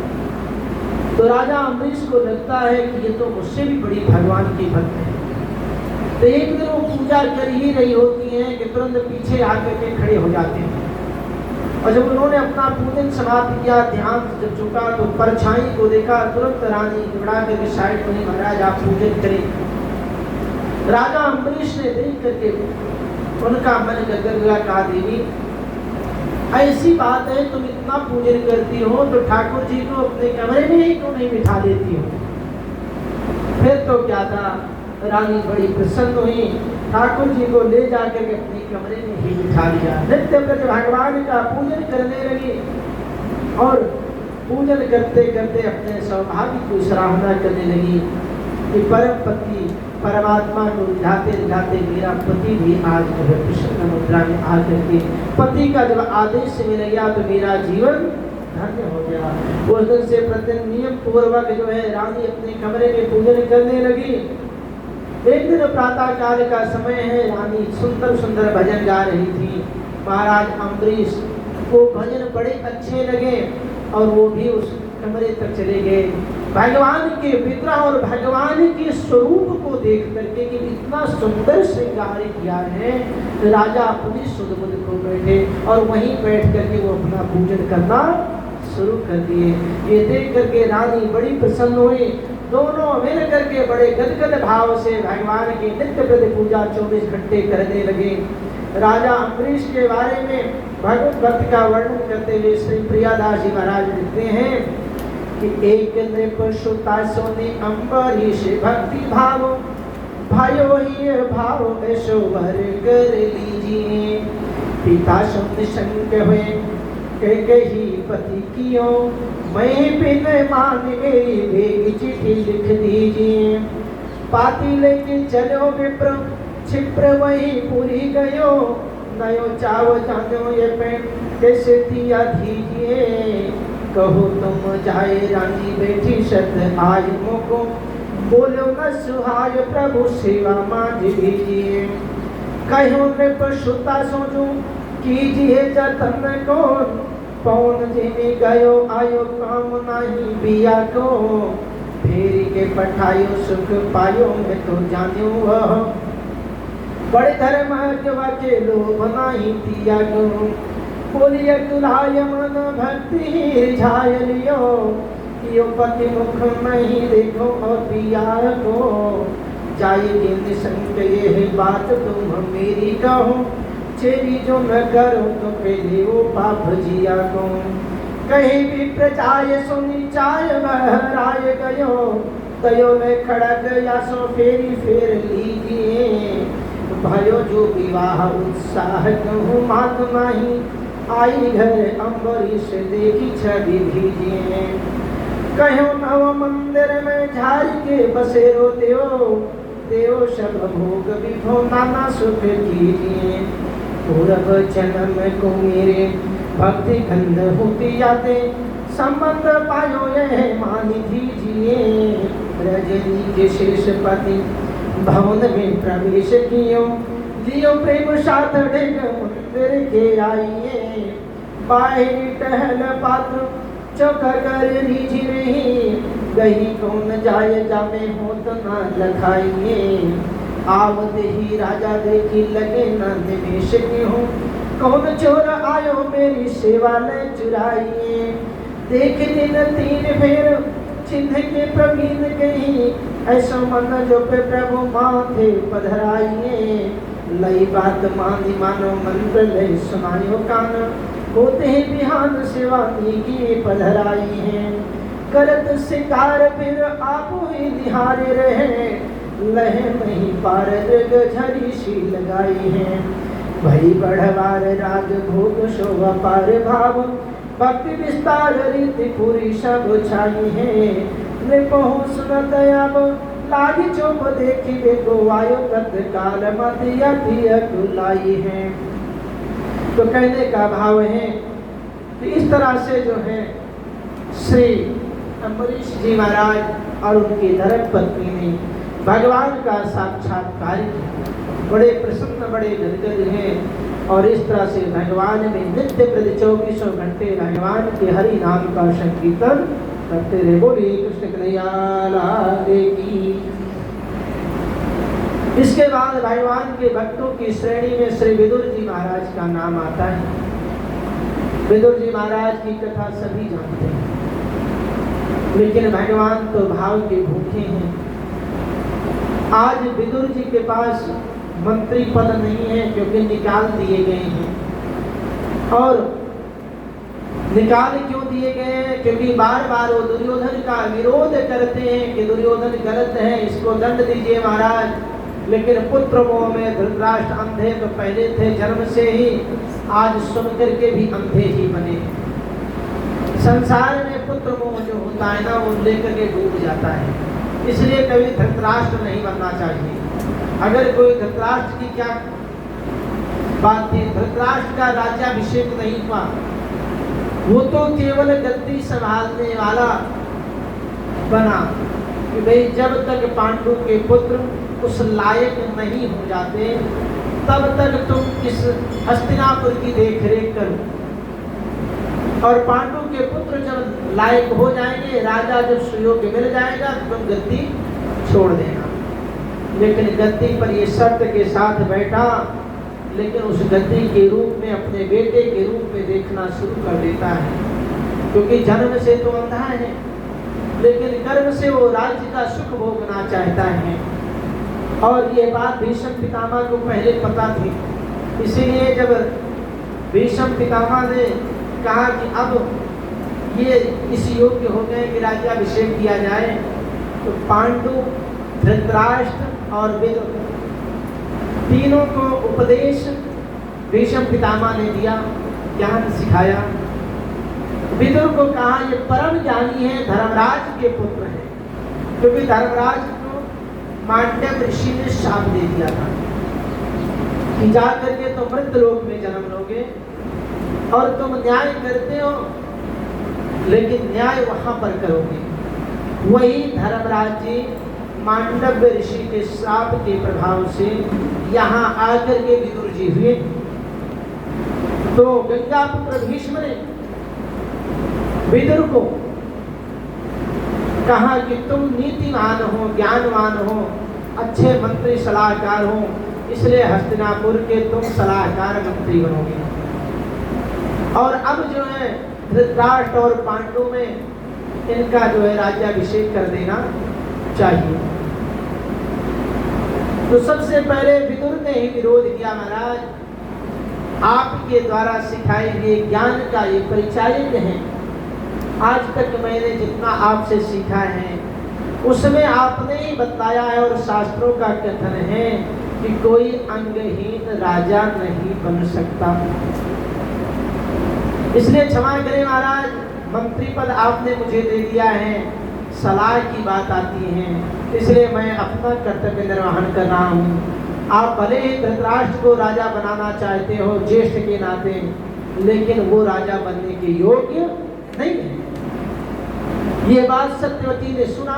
तो राजा अम्बरीश को लगता है कि ये तो मुझसे भी बड़ी भगवान की भक्त है, तो एक दिन वो पूजा कर ही रही होती हैं कि तुरंत पीछे आकर के खड़े हो जाते हैं। और जब उन्होंने अपना पूजन समाप्त किया, ध्यान जब झुका तो परछाई को देखा, तुरंत रानी घबरा करके साइड में, महाराज आप पूजन करें। राजा अम्बरीश ने देख करके उनका मन गदगदा, कहा देवी ऐसी बात है, तुम इतना पूजन करती हो तो ठाकुर जी को अपने कमरे में ही क्यों नहीं बिठा देती हो? फिर तो क्या था, रानी बड़ी प्रसन्न हुई, ठाकुर जी को ले जाकर के अपने कमरे में ही बिठा दिया। नित्य प्रति भगवान का पूजन करने लगी और पूजन करते करते अपने सौभाग्य की सराहना करने लगी कि परम पति परमात्मा को रिझाते रिझाते मेरा पति भी आज जो है प्रसन्न मुद्रा में आकर के पति का जब आदेश मिल गया तो मेरा जीवन धन्य हो गया। उस दिन से प्रतिदिन नियम पूर्वक जो है रानी अपने कमरे में पूजन करने लगी। एक दिन प्रातः काल का समय है, रानी सुंदर सुंदर भजन गा रही थी। महाराज अम्बरीश को भजन बड़े अच्छे लगे और वो भी उस कमरे तक चले गए। भगवान के विग्रह और भगवान के स्वरूप को देख करके कि इतना सुंदर श्रृंगार किया है, राजा अपनी सुध बुध को बैठे और वहीं बैठ करके वो अपना पूजन करना शुरू कर दिए। ये देख करके रानी बड़ी प्रसन्न हुई। दोनों मिल करके बड़े गदगद भाव से भगवान की नित्य प्रति पूजा 24 घंटे करने लगे। राजा अम्बरीश के बारे में भगवत भक्त का वर्णन करते हुए श्री प्रियादास जी महाराज लिखते हैं कि एक नृप श्रुता सोने अम्बरीश भक्ति भाव भयो ही भाव ऐसो भर कर लीजिए। पिता शब्द शंक हुए कही पति कियो मैं बिन मान मेरी भेगी चिट्ठी लिख दीजिए। पाती लेके चलो विप्र क्षिप्र वही पूरी गयो नयो चाव जानो ये पेट कैसे दिया दीजिए। कहो तुम जाए रानी बेटी सत आज मोको बोलो न सुहाय प्रभु सेवा मांझ दीजिए। कहो नृप श्रुता सोचो कीजिए जतन कौन पौन जिमी गयो आयो काम नहीं बिया को। फेरी के पठायो सुख पायो मैं तो जान्यो वह बड़े धर्म के लोभ नहीं दिया को। बोलिए दुल्हाय मन भक्ति रिझाय लियो यो पति मुख नहीं देखो और पिया को। जाएगी निसंक ये बात तुम मेरी कहो चेरी जो न करो तो पहले वो पाप जिया को। कहीं भी प्रचाय सुनी चाय बहराए गयो तयो में खड़क या सो फेरी फेर लीजिए। भयो जो विवाह उत्साह कहूँ मात नहीं आई घर अम्बरीश देखी छवि भीजिए। कहो नव मंदिर में झारी के बसेरो देव सब भोग विभो नाना सुख कीजिए। पूर्व जन्म को मेरे भक्ति गंध होती जाते संबंध पायो यह मान दीजिए। रजनी के शेष पति भवन में प्रवेश कियो लियो प्रेम साथ मंदिर के आइए। बाहरी टहल पात्र चौका कर रीझ नहीं गही कौन जाए जामे हो तो ना लखाइए। आवत ही राजा देखी लगे न निवेश की हूँ कौन चोर आयो मेरी सेवा ले चुराइए। देख दिन तीन फेर चिन्ह के प्रवीण कहीं ऐसा मन जो पे प्रभु माथे पधराइए। लई बात मानी मानो मंत्र ले सुनायो कान होते ही बिहान सेवा की पधराई है। करत शिकार फिर आप ही निहारे रहे लहे नहीं पारद झरी सी लगाई है। भई बढ़वार राग भोग शोभा पार भाव भक्ति विस्तार रीति पूरी सब छाई है। नृपहो सुनत अब लागी चोप देखी देखो आयो कत काल मतिया पिया कुलाई है। तो कहने का भाव है कि इस तरह से जो है श्री अम्बरीश जी महाराज और उनकी धर्म पत्नी ने भगवान का साक्षात्कार किया। बड़े प्रसन्न बड़े गदगद हैं और इस तरह से भगवान में नित्य प्रति 24 घंटे भगवान के हरि नाम का संकीर्तन करते रहे। बोलिए कृष्ण कन्हैया लाल की। इसके बाद भगवान के भक्तों की श्रेणी में श्री विदुर जी महाराज का नाम आता है। विदुर जी महाराज की कथा सभी जानते हैं, लेकिन भगवान तो भाव के भूखे हैं। आज विदुर जी के पास मंत्री पद नहीं है क्योंकि निकाल दिए गए हैं। और निकाल क्यों दिए गए हैं? क्योंकि बार बार वो दुर्योधन का विरोध करते हैं कि दुर्योधन गलत है, इसको दंड दीजिए महाराज। लेकिन पुत्र मोह में धृतराष्ट्र अंधे तो पहले थे जन्म से ही, आज सुन करके भी अंधे ही बने। संसार में पुत्र मोह जो होता है ना, वो लेकर के डूब जाता है। इसलिए कभी धृतराष्ट्र नहीं बनना चाहिए। अगर कोई धृतराष्ट्र की क्या बात थी, धृतराष्ट्र का राज्याभिषेक नहीं हुआ, वो तो केवल गद्दी संभालने वाला बना कि भाई जब तक पांडु के पुत्र उस लायक नहीं हो जाते तब तक तुम इस हस्तिनापुर की देखरेख करो, और पांडु के पुत्र जब लायक हो जाएंगे, राजा जब सुयोग्य मिल जाएगा तो तुम गद्दी छोड़ देना। लेकिन गद्दी पर ये शर्त के साथ बैठा, लेकिन उस गद्दी के रूप में अपने बेटे के रूप में देखना शुरू कर देता है, क्योंकि जन्म से तो अंधा है, लेकिन कर्म से वो राज्य का सुख भोगना चाहता है। और ये बात भीष्म पितामह को पहले पता थी, इसीलिए जब भीष्म पितामह ने कहा कि अब ये इस योग्य हो गए कि राज्याभिषेक किया जाए, तो पांडु, धृतराष्ट्र और विदुर तीनों को उपदेश भीष्म पितामह ने दिया, ज्ञान सिखाया। विदुर को कहा ये परम ज्ञानी है, धर्मराज के पुत्र है, क्योंकि धर्मराज को मांडव ऋषि ने शाप दे दिया था कि जा करके तो मृत लोक में जन्म लोगे और तुम न्याय करते हो, लेकिन न्याय वहां पर करोगे। वही धर्मराज जी मांडव ऋषि के श्राप के प्रभाव से यहाँ आकर के विदुर जी हुए। तो गंगापुत्र भीष्म ने विदुर को कहा कि तुम नीतिवान हो, ज्ञानवान हो, अच्छे मंत्री सलाहकार हो, इसलिए हस्तिनापुर के तुम सलाहकार मंत्री बनोगे। और अब जो है धृतराष्ट्र और पांडु में इनका जो है राज्याभिषेक कर देना चाहिए। तो सबसे पहले विदुर ने ही विरोध किया, महाराज आपके द्वारा सिखाए गए ज्ञान का ये परिचायक है। आज तक मैंने जितना आपसे सीखा है उसमें आपने ही बताया है, और शास्त्रों का कथन है कि कोई अंगहीन राजा नहीं बन सकता। इसलिए क्षमा करें महाराज, मंत्री पद आपने मुझे दे दिया है, सलाह की बात आती है, इसलिए मैं अपना कर्तव्य निर्वहन कर रहा हूँ। आप भले ही धृतराष्ट्र को राजा बनाना चाहते हो ज्येष्ठ के नाते, लेकिन वो राजा बनने के योग्य नहीं है। ये बात सत्यवती ने सुना,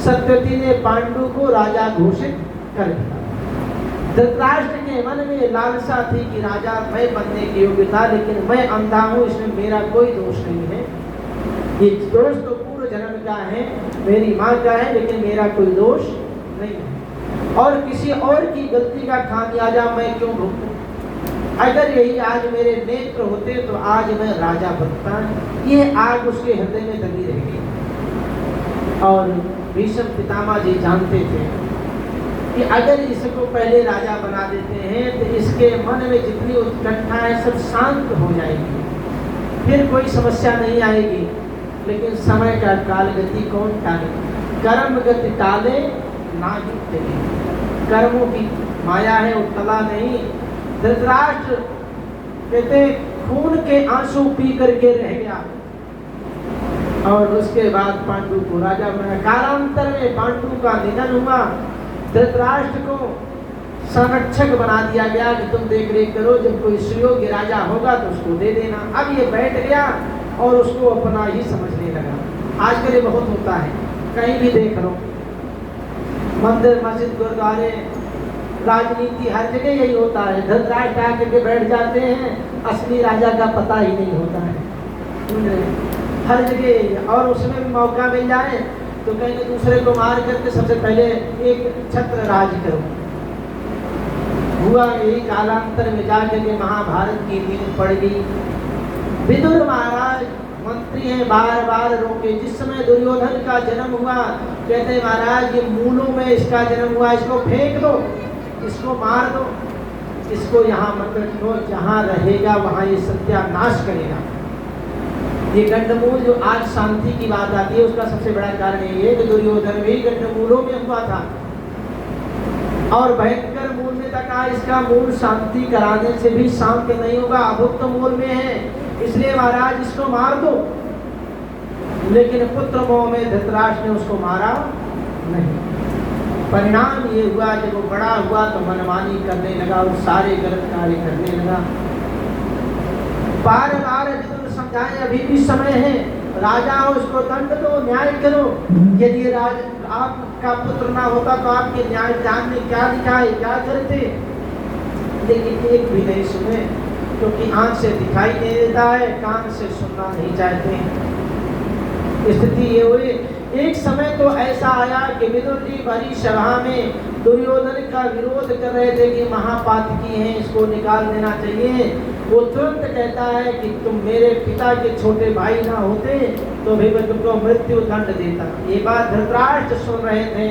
सत्यवती ने पांडु को राजा घोषित कर दिया। धृतराष्ट्र के मन में लालसा थी कि राजा मैं बनने की योग्य था, लेकिन मैं अंधा हूँ, इसमें मेरा कोई दोष नहीं है। ये दोष तो पूर्व जन्म का है, मेरी माँ का है, लेकिन मेरा कोई दोष नहीं है। और किसी और की गलती का खामियाजा मैं क्यों भुगतूं? अगर यही आज मेरे नेत्र होते तो आज मैं राजा बनता। ये आग उसके हृदय में दबी रह गई। और भीष्म पितामह जी जानते थे कि अगर इसको पहले राजा बना देते हैं तो इसके मन में जितनी उत्कंठा है सब शांत हो जाएगी, फिर कोई समस्या नहीं आएगी। लेकिन समय का काल गति कौन टाले? कर्म गति टाले ना ही टले। कर्मों की माया है, वो टला नहीं। धृतराष्ट्र कहते खून के आंसू पी करके रह गया, और उसके बाद पांडु को राजा बनाया। कालांतर में पांडु का निधन हुआ, धृतराष्ट्र को संरक्षक बना दिया गया कि तुम देख रेख करो, जब कोई सुयोग्य राजा होगा तो उसको दे देना। अब ये बैठ गया और उसको अपना ही समझने लगा। आजकल ये बहुत होता है, कहीं भी देख लो, मंदिर मस्जिद गुरुद्वारे राजनीति हर जगह यही होता है। धृतराष्ट्र आकर के बैठ जाते हैं, असली राजा का पता ही नहीं होता है हर जगह। और उसमें भी मौका मिल जाए तो कहने दूसरे को मार करके सबसे पहले एक छत्र राज करो। हुआ यही, कालांतर में जाकर के महाभारत की नींव पड़ गई। विदुर महाराज मंत्री हैं, बार बार रोके। जिस समय दुर्योधन का जन्म हुआ, कहते महाराज ये मूलों में इसका जन्म हुआ, इसको फेंक दो, इसको मार दो, इसको यहाँ मत रखो, जहाँ रहेगा वहाँ ये सत्यानाश करेगा। ये गंडमूल जो आज शांति की बात आती है, उसका सबसे बड़ा कारण यही है कि दुर्योधन भी गंडमूलों में हुआ था और भयंकर मूल में तक इसका मूल शांति कराने से भी शांत नहीं होगा, अभुक्त मूल में है, इसलिए महाराज इसको मार दो। लेकिन पुत्र मोह में धृतराष्ट्र ने उसको मारा नहीं। परिणाम ये हुआ, जब वो बड़ा हुआ तो मनमानी करने लगा और सारे गलत कार्य करने लगा। बार बार विदुर समझाएं, अभी भी समय है, राजा हो उसको दंड दो, न्याय करो। यदि आपका पुत्र ना होता तो आपके न्याय दान में क्या दिखाए, क्या करते? लेकिन एक भी नहीं सुने, क्योंकि आंख से दिखाई नहीं देता है, कान से सुनना नहीं चाहते। स्थिति ये हुई। एक समय तो ऐसा आया कि विदुर जी भरी सभा में दुर्योधन का विरोध कर रहे थे कि महापातकी हैं, इसको निकाल देना चाहिए। वो तुरंत कहता है कि तुम मेरे पिता के छोटे भाई ना होते तो भी मैं तुमको मृत्यु दंड देता। ये बात धृतराष्ट्र सुन रहे थे,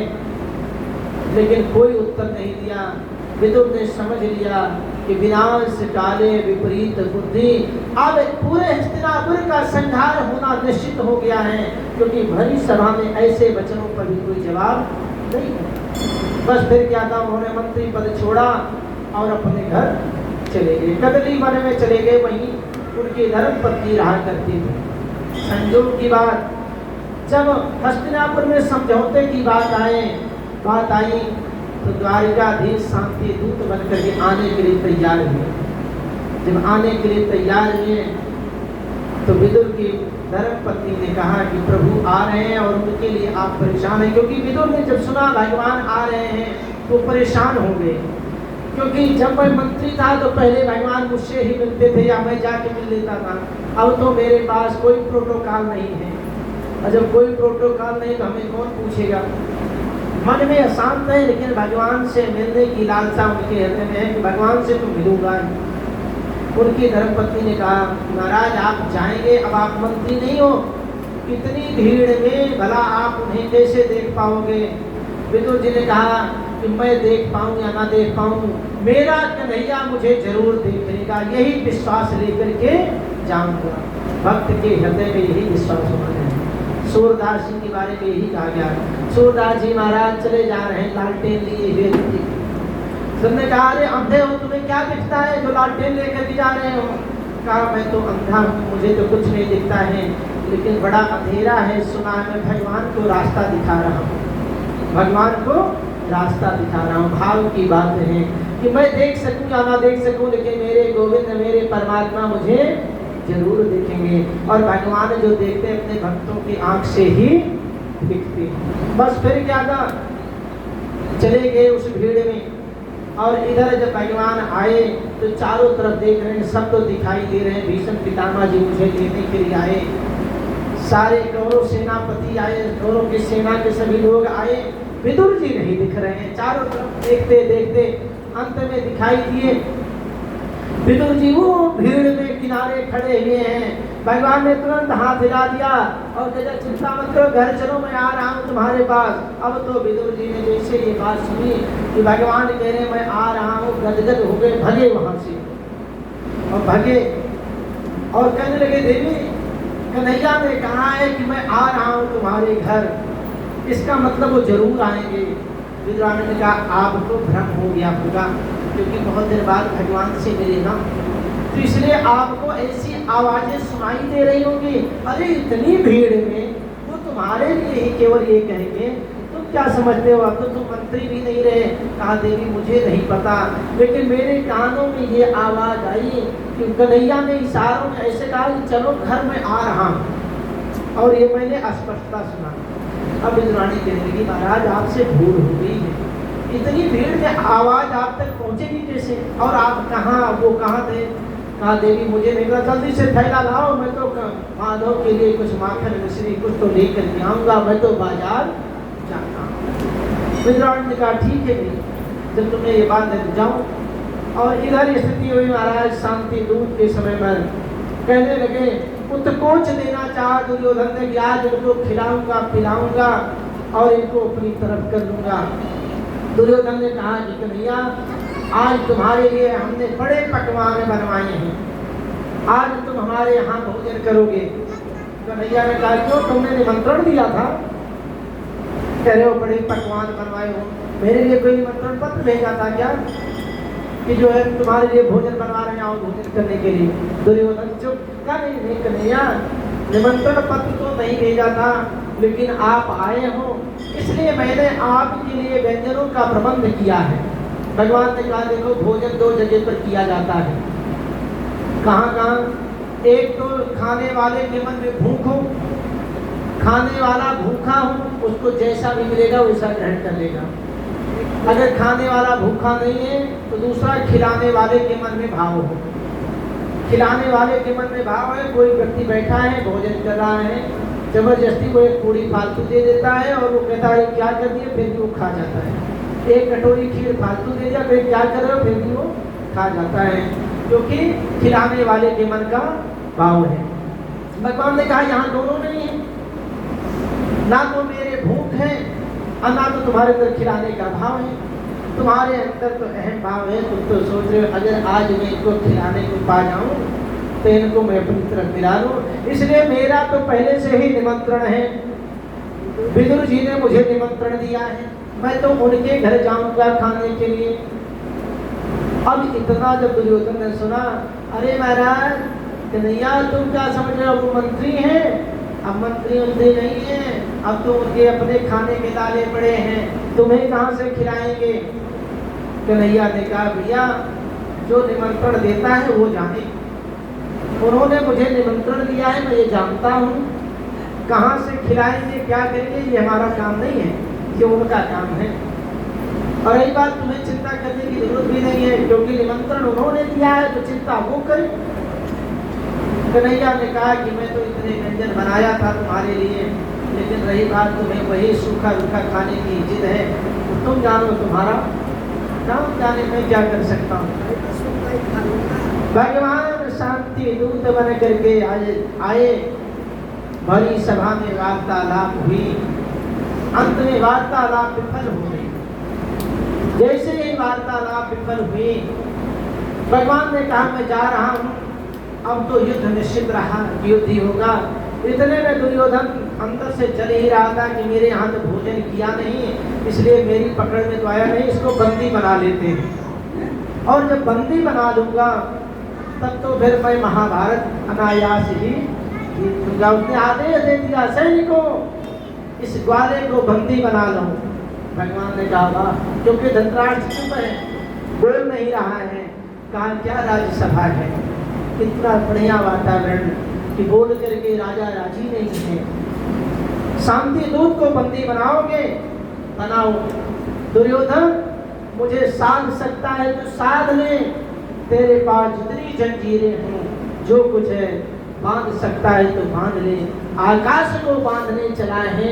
लेकिन कोई उत्तर नहीं दिया। विदुर ने समझ लिया कि विनाश काले विपरीत बुद्धि, अब पूरे हस्तिनापुर का संहार होना निश्चित हो गया है, क्योंकि भरी सभा में ऐसे वचनों पर भी कोई जवाब नहीं है। बस फिर क्या था, उन्होंने मंत्री पद छोड़ा और अपने घर चले गए, कदली वन में चले गए। वहीं उनकी धर्म पत्नी रहा करती थी। संजोग की बात, जब हस्तिनापुर में समझौते की बात आई तो द्वारिकाधीश शांति दूत बनकर के आने के लिए तैयार हुए। जब आने के लिए तैयार हुए तो विदुर की धर्मपत्नी ने कहा कि प्रभु आ रहे हैं और उनके लिए आप परेशान हैं। क्योंकि विदुर ने जब सुना भगवान आ रहे हैं तो परेशान हो गए, क्योंकि जब मैं मंत्री था तो पहले भगवान मुझसे ही मिलते थे या मैं जाके मिल लेता था। अब तो मेरे पास कोई प्रोटोकॉल नहीं है, और जब कोई प्रोटोकॉल नहीं तो हमें कौन पूछेगा। मन में अशांत है, लेकिन भगवान से मिलने की लालसा उनके हृदय में है कि भगवान से तो मिलूंगा। उनकी धर्मपत्नी ने कहा, महाराज आप जाएंगे, अब आप मंत्री नहीं हो, इतनी भीड़ में भला आप उन्हें कैसे देख पाओगे? विदुर जी ने कहा कि मैं देख पाऊँ या ना देख पाऊँ, मेरा कन्हैया मुझे जरूर देख लेगा, यही विश्वास लेकर के जाऊंगा। भक्त के हृदय में यही विश्वास होना है। सूरदास जी के बारे में यही कहा गया। सूरदास जी महाराज चले जा रहे हैं लालटेन लिए हुए। सबने कहा, अरे अंधे हो, तुम्हें क्या दिखता है जो लालटेन लेकर के जा रहे हो? कहा, मैं तो अंधा हूँ, मुझे तो कुछ नहीं दिखता है, लेकिन बड़ा अंधेरा है, सुना मैं भगवान को रास्ता दिखा रहा हूँ, भगवान को रास्ता दिखा रहा हूँ। भाव की बात है कि मैं देख सकूँ या ना देख सकूँ, लेकिन मेरे गोविंद, मेरे परमात्मा मुझे जरूर देखेंगे। और भगवान जो देखते हैं अपने भक्तों की आंख से ही दिखते हैं। बस फिर क्या था, चले गए उस भीड़ में, और इधर जब भगवान आए तो चारों तरफ देख रहे हैं, सब तो दिखाई दे रहे हैं। भीष्म पितामह जी मुझे लेने के लिए आए, सारे कौरव सेनापति आए, कौरव की सेना के सभी लोग आए, विदुर जी नहीं दिख रहे हैं। चारों तरफ देखते देखते अंत में दिखाई दिए विदुर जी वो भीड़ में किनारे खड़े हुए हैं। भगवान ने तुरंत हाथ हिला दिया और कहा, चिंता मत करो, घर चलो, मैं आ रहा हूँ तुम्हारे पास। अब तो विदुर जी ने जैसे ये बात सुनी कि भगवान कह रहे मैं आ रहा हूँ, गदगद हो गए, भगे वहाँ से और भगे और कहने लगे, देवी कन्हैया ने कहा है कि मैं आ रहा हूँ तुम्हारे घर, इसका मतलब वो जरूर आएंगे। विद्वान ने कहा, आपको भ्रम हो गया होगा, क्योंकि बहुत देर बाद भगवान से मिले ना, तो इसलिए आपको ऐसी आवाजें सुनाई दे रही होंगी। अरे इतनी भीड़ में वो तुम्हारे लिए ही केवल ये कहेंगे, तुम क्या समझते हो, अब तो तुम मंत्री भी नहीं रहे। कहा, देवी मुझे नहीं पता, लेकिन मेरे कानों में ये आवाज आई कि कन्हैया ने इशारों में ऐसे कहा कि चलो घर में आ रहा हूँ, और ये मैंने स्पष्टता सुना। अब विद्वानी कहने लगी, महाराज आपसे भूल हो गई है, इतनी भीड़ में आवाज आप तक पहुंचेगी कैसे, और आप कहाँ, वो कहाँ थे? कहा देवी मुझे नहीं पता, जल्दी से थैला लाओ, मैं तो माधव के लिए कुछ माखन मिश्री कुछ तो लेकर के आऊँगा, मैं तो बाजार जाता हूँ। विद्रावण ने कहा ठीक है भाई, जब तुम्हें ये बात है जाऊँ। और इधर स्थिति हुई महाराज शांति दूत के समय पर कहने लगे, उत्कोच देना चाहा दुर्योधन ने कि आज इनको खिलाऊंगा पिलाऊंगा और इनको अपनी तरफ कर लूंगा। दुर्योधन ने कहा कि कन्हैया आज तुम्हारे लिए हमने बड़े पकवान बनवाए हैं, आज तुम हमारे यहाँ भोजन करोगे। कन्हैया ने कहा क्यों, तुमने निमंत्रण दिया था? कह रहे हो बड़े पकवान बनवाए हो, मेरे लिए कोई निमंत्रण पत्र भेजा था क्या कि जो है तुम्हारे लिए भोजन बनवा रहे हैं, आओ भोजन करने के लिए? दुर्योधन चुप, कहा नहीं कन्हैया, निमंत्रण पत्र तो नहीं भेजा था, लेकिन आप आए हो इसलिए मैंने आपके लिए व्यंजनों का प्रबंध किया है। भगवान ने कहा देखो भोजन दो जगह पर किया जाता है। कहाँ कहाँ? एक तो खाने वाले के मन में भूख हो, खाने वाला भूखा हो, उसको जैसा भी मिलेगा वैसा ग्रहण कर लेगा। अगर खाने वाला भूखा नहीं है तो दूसरा खिलाने वाले के मन में भाव हो। खिलाने वाले के मन में भाव है, कोई व्यक्ति बैठा है भोजन कर रहा है, जबरदस्ती को एक पूरी फालतू दे देता है और वो कहता है क्या कर दिया, फिर भी वो खा जाता है। एक कटोरी खीर फालतू दे दिया, फिर क्या कर रहे हो, फिर भी वो खा जाता है, क्योंकि खिलाने वाले के मन का भाव है। भगवान ने कहा यहाँ दोनों नहीं है, ना तो मेरे भूख है और ना तो तुम्हारे अंदर खिलाने का भाव है। तुम्हारे अंदर तो अहम भाव है, तुम तो सोच रहे हो अगर आज मैं इनको खिलाने को पा जाऊं तो इनको मैं अपनी तरफ मिला लूं, इसलिए मेरा तो पहले से ही निमंत्रण है। विदुर जी ने मुझे निमंत्रण दिया है, मैं तो उनके घर जाऊंगा खाने के लिए। अब इतना जब दुर्योधन ने सुना, अरे महाराज कन्हैया तुम क्या समझ रहे हो, वो मंत्री हैं? अब मंत्री नहीं है, अब तो उनके अपने खाने के लाले पड़े हैं, तुम्हें कहाँ से खिलाएंगे? कन्हैया ने कहा भैया जो निमंत्रण देता है वो जाने, उन्होंने मुझे निमंत्रण दिया है, मैं ये जानता हूँ, कहाँ से खिलाएंगे क्या करेंगे ये हमारा काम नहीं है, ये उनका काम है। और यही बात तुम्हें चिंता करने की जरूरत भी नहीं है, क्योंकि निमंत्रण उन्होंने दिया है तो चिंता वो करे। कन्हैया ने कहा कि मैं तो इतने व्यंजन बनाया था तुम्हारे लिए, लेकिन रही बात तुम्हें वही सूखा रूखा खाने की जिद है, तो तुम जानो तुम्हारा काम, जाने में क्या कर सकता हूँ। भगवान शांति दूत बन करके आए, बड़ी सभा में वार्तालाप हुई, अंत में वार्तालाप विफल हो गई। जैसे ही वार्तालाप विफल हुई, भगवान ने कहा मैं जा रहा हूँ, अब तो युद्ध निश्चित रहा, युद्ध ही होगा। इतने में दुर्योधन अंदर से चल ही रहा था कि मेरे यहाँ तो भोजन किया नहीं, इसलिए मेरी पकड़ में तो आया नहीं, इसको बंदी बना लेते हैं, और जब बंदी बना लूंगा तब तो फिर मैं महाभारत अनायास ही जीतूंगा। उसने आदेश दे दिया सैनिकों इस ग्वाले को बंदी बना लो। भगवान ने कहा क्योंकि धृतराष्ट्र चुप है, बोल नहीं रहा है, कहा क्या राज्यसभा है, कितना बढ़िया वातावरण कि बोल करके राजा राजी नहीं है। शांति दूत को बंदी बनाओगे, बनाओ। दुर्योधन मुझे साध सकता है तो साध ले, तेरे पास जितनी जंजीरें हों, जो कुछ है बांध सकता है तो बांध ले। आकाश को बांधने चला है,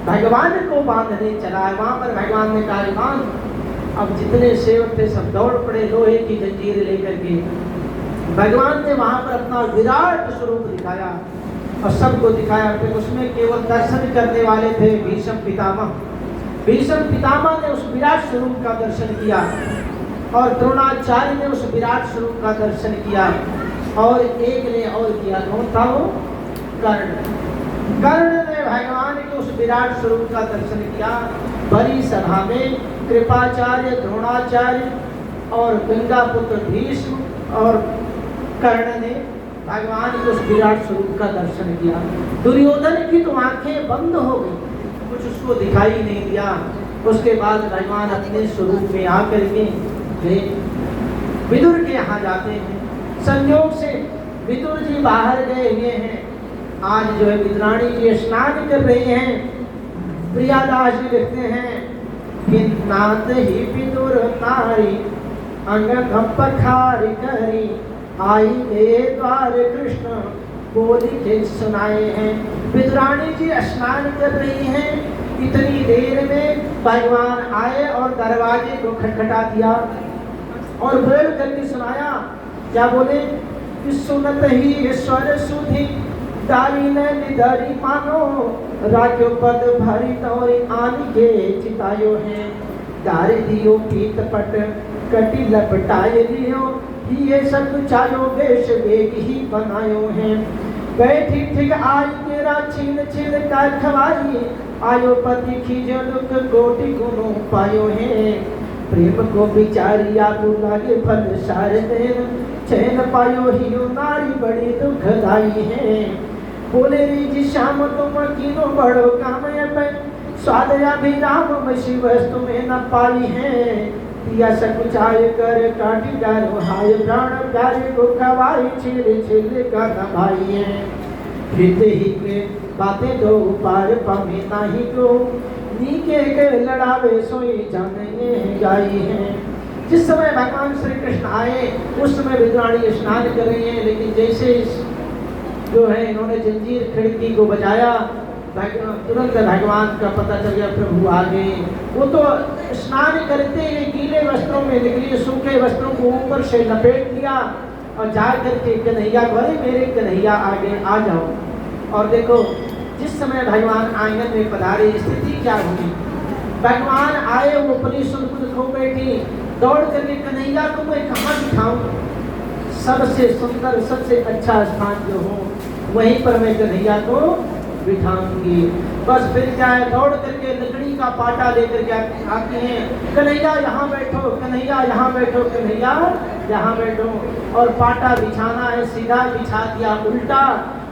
भगवान को बांधने चला है। वहां पर भगवान ने कहा बांध। अब जितने सेवक थे सब दौड़ पड़े लोहे की जंजीर लेकर के। भगवान ने वहां पर अपना विराट स्वरूप दिखाया और सबको दिखाया। फिर उसमें केवल दर्शन करने वाले थे भीष्म पितामह। भीष्म पितामह ने उस विराट स्वरूप का दर्शन किया और द्रोणाचार्य ने उस विराट स्वरूप का दर्शन किया, और एक ने और किया, कौन था वो? कर्ण। कर्ण ने भगवान के उस विराट स्वरूप का दर्शन किया। बड़ी सभा में कृपाचार्य, द्रोणाचार्य और गंगा पुत्र भीष्म और कर्ण ने भगवान के उस विराट स्वरूप का दर्शन किया। दुर्योधन की तो आंखें बंद हो गई, कुछ उसको दिखाई नहीं दिया। उसके बाद भगवान अपने स्वरूप में आकर के विदुर के यहाँ जाते हैं। संयोग से विदुर जी बाहर गए हुए हैं। आज जो है विद्राणी जी स्नान कर रही हैं। प्रियादास जी लिखते हैं कि नाथ ही विदुर नारी अंग पखारी करी आई गए द्वार कृष्ण बोली के सुनाए हैं। विदुरानी जी स्नान कर रही हैं, इतनी देर में भगवान आए और दरवाजे को खटखटा दिया और बोल करके सुनाया। क्या बोले? सुनत ही ईश्वर सुधी दारी ने निधरी मानो राजो पद भरी तोरी आन के चितायो है। दारी दियो पीत पट कटी लपटाए लियो ये सब चायो वेश वेग ही बनायो है। बैठी ठीक आई तेरा छीन छीन का खवाई आयो पति खींचो दुख कोटि गुनो पायो है। प्रेम को बिचारिया लागे फल सार देन चैन पायो ही नारी बड़ी दुखदाई है। बोले री जी श्याम तुम किनो बड़ो काम पे स्वाद अभिराम शिव तुम्हें न पाई है। या सकुचाय कर काटी डालो हाय प्राण प्यारे को खवाई छिल छिल का भाई है। हृदय ही के बातें दो पार पमे नाही को नीके के लड़ावे सोई जाने गाई है। जिस समय भगवान श्री कृष्ण आए उस समय विदुरानी स्नान कर रही है, लेकिन जैसे जो है इन्होंने जंजीर खिड़की को बजाया तुरंत भगवान का पता चल गया प्रभु आ गए। वो तो स्नान करते हुए गीले वस्त्रों में निकली, सूखे वस्त्रों को ऊपर से लपेट लिया और जा करके कन्हैया बोले मेरे कन्हैया आगे आ जाओ। और देखो जिस समय भगवान आंगन में पधारे स्थिति क्या हुई। भगवान आए वो अपनी सुन खो बैठी, दौड़ करके कन्हैया को मैं कहाँ दिखाऊं? सबसे सुंदर सबसे अच्छा स्थान जो हो वहीं पर मैं कन्हैया को बिठाऊंगी। बस फिर क्या है, दौड़ करके लकड़ी का पाटा लेकर के आती हैं। कन्हैया यहाँ बैठो, कन्हैया यहाँ बैठो, कन्हैया यहाँ बैठो। और पाटा बिछाना है, सीधा बिछा दिया उल्टा,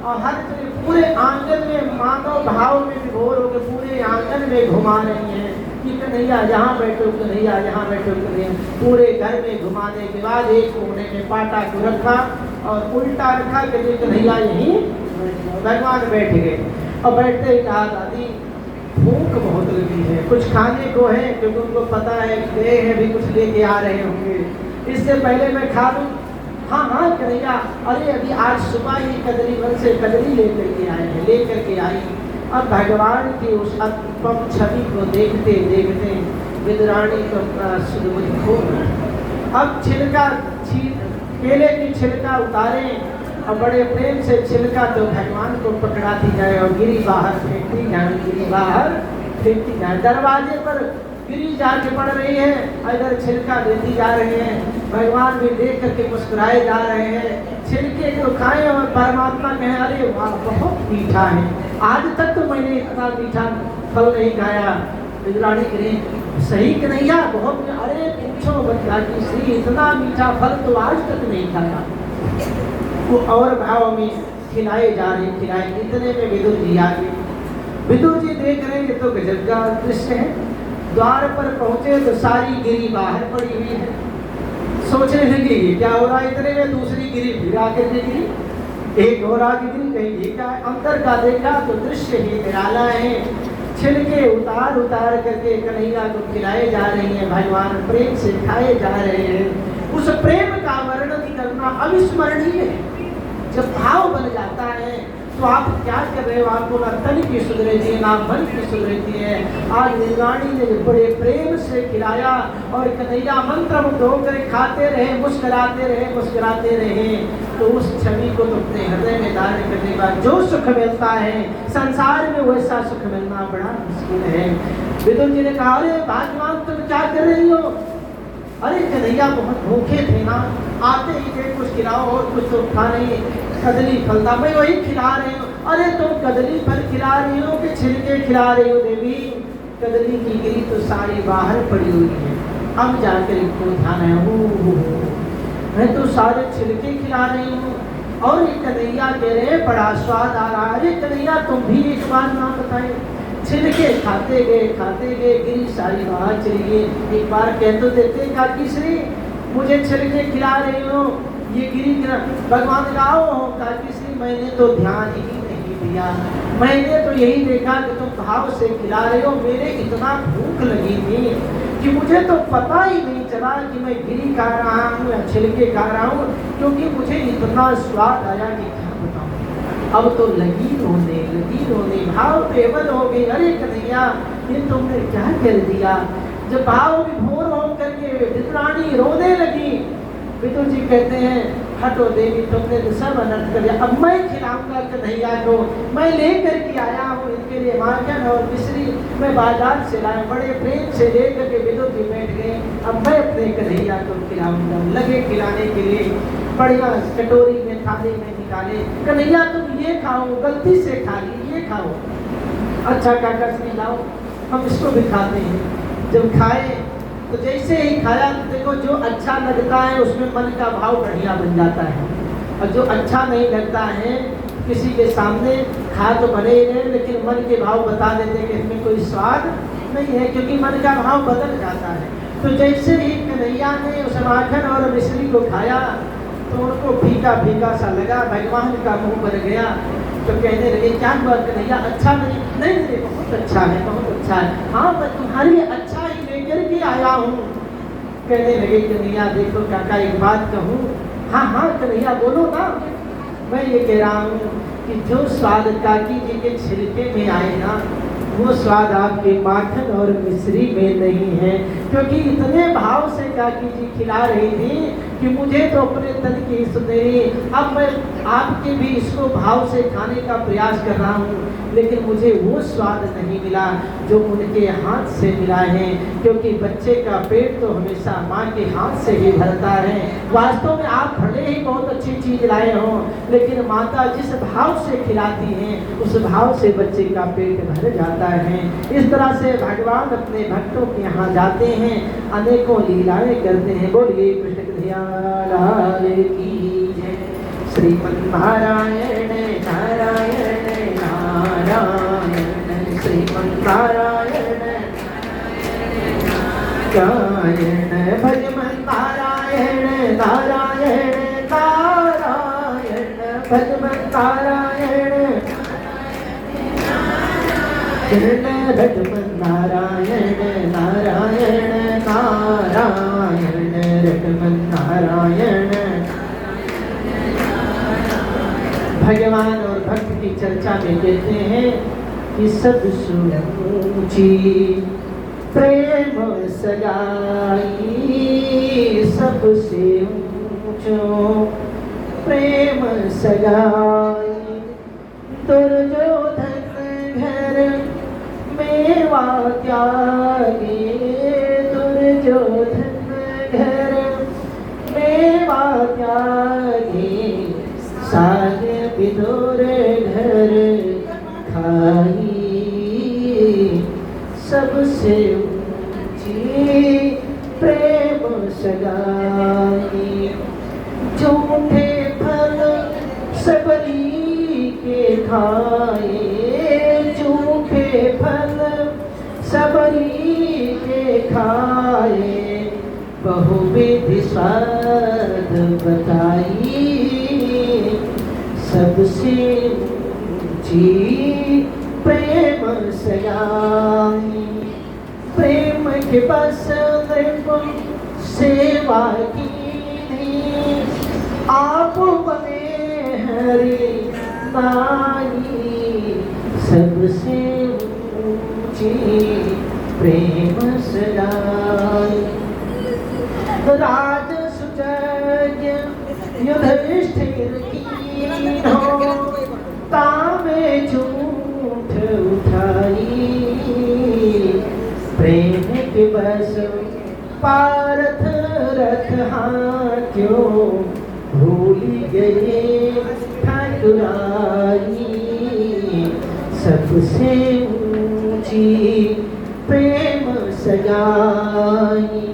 और हर पूरे आंगन में मानव भाव में विभोर होकर पूरे आंगन में घुमा रही हैं कि कन्हैया यहाँ बैठो, कन्हैया यहाँ बैठो, कन्हैया। पूरे घर में घुमाने के बाद एक कोने में पाटा को रखा और उल्टा रखा कि कन्हैया यहीं भगवान बैठ गए। और बैठते ही कहा दादी भूख बहुत लगी है, कुछ खाने को है, क्योंकि उनको पता है गए हैं भी कुछ लेके आ रहे होंगे, इससे पहले मैं खा लूं। हाँ हाँ कन्हैया, अरे अभी आज सुबह ही कदली वन से कदली लेकर के आए हैं, लेकर के आई। अब भगवान की उस अनुपम छवि को देखते देखते विदुरानी को सुदबुद्धि खो गई। अब छिलका केले की छिलका उतारे और बड़े प्रेम से छिलका तो भगवान को पकड़ाती जाए और गिरी बाहर फेंकती जाए, गिरी बाहर फेंकती जाए। दरवाजे पर गिरी जाके पड़ रही है, इधर छिलका देती जा रहे हैं। भगवान भी देख करके मुस्कुराए जा रहे हैं। छिलके को खाएं और परमात्मा कहें अरे वाह बहुत मीठा है, आज तक तो मैंने इतना मीठा फल नहीं खाया। विदुरानी करें सही कन्हैया बहुत, अरे पूछो बच्चा की श्री इतना मीठा फल तो आज तक नहीं खाया। वो और भाव में खिलाए जा रहे, खिलाए। इतने में विदुर जी आ गए। विदुर जी देख रहे हैं तो गजब का दृश्य है। द्वार पर पहुंचे तो सारी गिरी बाहर पड़ी हुई है। सोचने लगे क्या हो रहा है, इतने में दूसरी गिरी फिर आकर के गिरी, एक और आगे गिरी, कहीं ये क्या है। अंदर का देखा तो दृश्य ही निराला है। छिलके उतार उतार करके कन्हैया को खिलाए जा रही हैं, भगवान प्रेम से खाए जा रहे हैं। उस प्रेम का वर्णन करना अविस्मरणीय है। जब भाव बन जाता है तो आप क्या कर रहे हो, आपको ना तन की सुध रहती है ना मन की सुध रहती है। आज विदुरानी ने बड़े प्रेम से खिलाया और कन्हैया मंत्र मुग्ध होकर खाते रहे, मुस्कुराते रहे, मुस्कुराते रहे। तो उस छवि को तो अपने हृदय में धारण करने का जो सुख मिलता है संसार में वैसा सुख मिलना बड़ा मुश्किल है। विदुर जी ने कहा अरे भाग्यवान तुम क्या कर रही हो? अरे कन्हैया बहुत भूखे थे ना, आते ही थे कुछ खिलाओ और कुछ तो खा नहीं, कदली फल था मैं वही खिला रही हूँ। अरे तुम कदली फल खिला रही हो कि छिलके खिला रही हो? देवी कदली की गिरी तो सारी बाहर पड़ी हुई है, अब जाकर इनको ध्यान है। मैं तो सारे छिलके खिला रही हूँ और ये कन्हैया कह रहे बड़ा स्वाद आ रहा है। अरे कन्हैया तुम भी एक बार ना बताए। छिलके खाते गए गिरी सारी बाहर चली गई। एक बार कह तो देते काकी श्री मुझे छिलके खिला रही हो, ये गिरी भगवान गाओ काकी श्री मैंने तो ध्यान ही नहीं दिया। मैंने तो यही देखा कि तुम भाव से खिला रहे हो, मेरे इतना भूख लगी थी कि मुझे तो पता ही नहीं चला कि मैं गिरी खा रहा हूँ या छिलके खा रहा हूँ, क्योंकि मुझे इतना स्वाद आया कि क्या बताऊँ। अब तो लगी रोने, भाव बेबल हो गई। अरे कन्हैया, ये तुमने क्या कर दिया। जब भाव विभोर हो करके विद्राणी रोने लगी, विदुर जी कहते हैं, हटो देवी, तुमने तो सब अनर्थ कर दिया। अब मैं खिलाऊंगा कन्हैया को, मैं लेकर के आया हूँ इनके लिए माखन और मिश्री, मैं बाजार से लाया, बड़े प्रेम से लेकर के विदुर जी बैठ गए। अब मैं अपने कन्हैया को खिलाऊंगा। लगे खिलाने के लिए, बढ़िया कटोरी में थाली में निकाले। कन्हैया तुम ये खाओ, गलती से खा ली, ये खाओ। अच्छा काका से लाओ, हम इसको भी खाते हैं। जब खाए तो जैसे ही खाया तो देखो, जो अच्छा लगता है उसमें मन का भाव बढ़िया बन जाता है, और जो अच्छा नहीं लगता है किसी के सामने खा तो भले ही नहीं, लेकिन मन के भाव बता देते हैं कि इसमें कोई स्वाद नहीं है, क्योंकि मन का भाव बदल जाता है। तो जैसे ही कन्हैया ने उस माखन और मिश्री को खाया तो उनको फीका फीका सा लगा, भगवान का मुंह भर गया। तो कहने लगे, क्या हुआ कन्हैया, अच्छा नहीं? नहीं, बहुत अच्छा है, बहुत अच्छा है। हाँ, मैं तुम्हारे लिए अच्छा ही लेकर के आया हूँ। कहने लगे, कन्हैया देखो काका, एक बात कहूँ। हाँ हाँ कन्हैया बोलो ना। मैं ये कह रहा हूँ कि जो स्वाद काकी जी के छिलके में आए ना, वो स्वाद आपके माखन और मिश्री में नहीं है, क्योंकि इतने भाव से काकी जी खिला रही थी कि मुझे तो अपने तन की सुनेरी। अब मैं आपके भी इसको भाव से खाने का प्रयास कर रहा हूँ, लेकिन मुझे वो स्वाद नहीं मिला जो उनके हाथ से मिला है, क्योंकि बच्चे का पेट तो हमेशा माँ के हाथ से ही भरता है। वास्तव में आप भले ही बहुत अच्छी चीज लाए हों, लेकिन माता जिस भाव से खिलाती हैं उस भाव से बच्चे का पेट भर जाता है। इस तरह से भगवान अपने भक्तों के यहाँ जाते हैं, अनेकों लीलाएं करते हैं। बोलिए कृष्ण कन्हैया की जय। श्रीमन्नारायण नारायण नारायण, श्रीमन्नारायण नारायण, भजमन नारायण नारायण नारायण, भजमन नारायण भजमन नारायण नारायण नारायण, रटमन नारायण। भगवान और भक्त की चर्चा में कहते हैं कि सबसे ऊंची प्रेम सगाई, सबसे ऊंचो प्रेम सगाई, दुर्योधन घर मेवा त्यागे, दुर्योधन घर मेवा त्यागे, सारे विदुर घर खाई, सबसे ऊंची प्रेम सगाई, झूठे फल सबरी के खाए, झूठे फल सबरी के खाए, बहुविधि स्वाद बताई, सबसे ऊंची प्रेम सगाई, प्रेम के बस सेवा की, आप बने हरि नाई, सबसे ऊंची प्रेम सगाई, राज सुजय युधिष्ठिर की हो, तामे झूठ उठाई, प्रेम के बस पारथ रथ हाथों, भूल गए ठाकुराई, सबसे ऊंची प्रेम सगाई,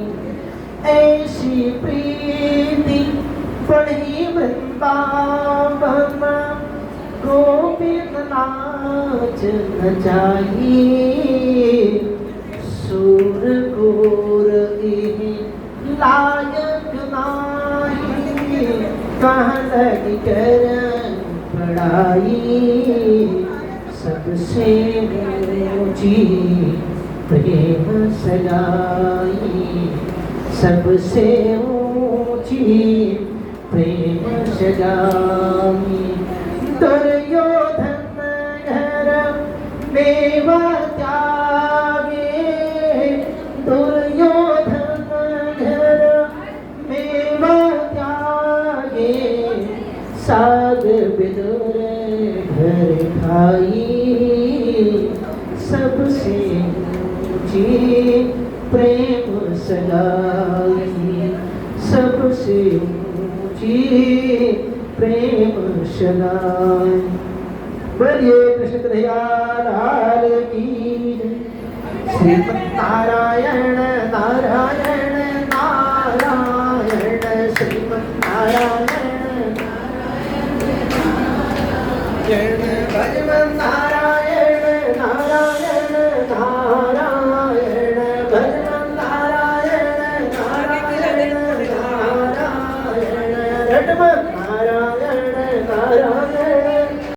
ऐसी प्रीति बढ़ी वृंदावन, गोविंद नाच नचाई, सूर गोर लायक नाही, कहाँ लगी कर पढ़ाई, सबसे ऊंची प्रेम सगाई, सबसे ऊंची प्रेम सगाई। दुर्योधन घर मेवा त्यागे, दुर्योधन घर मेवा त्यागे, साग विदुर घर खाई, सबसे ऊंची प्रेम सगाई, सबसे ऊंची प्रेम सगाई। बोलिए कृष्ण कन्हैया लाल की जय। श्रीमन्नारायण नारायण नारायण, श्रीमन्नारायण नारायण, भगवन् नारायण नारायण।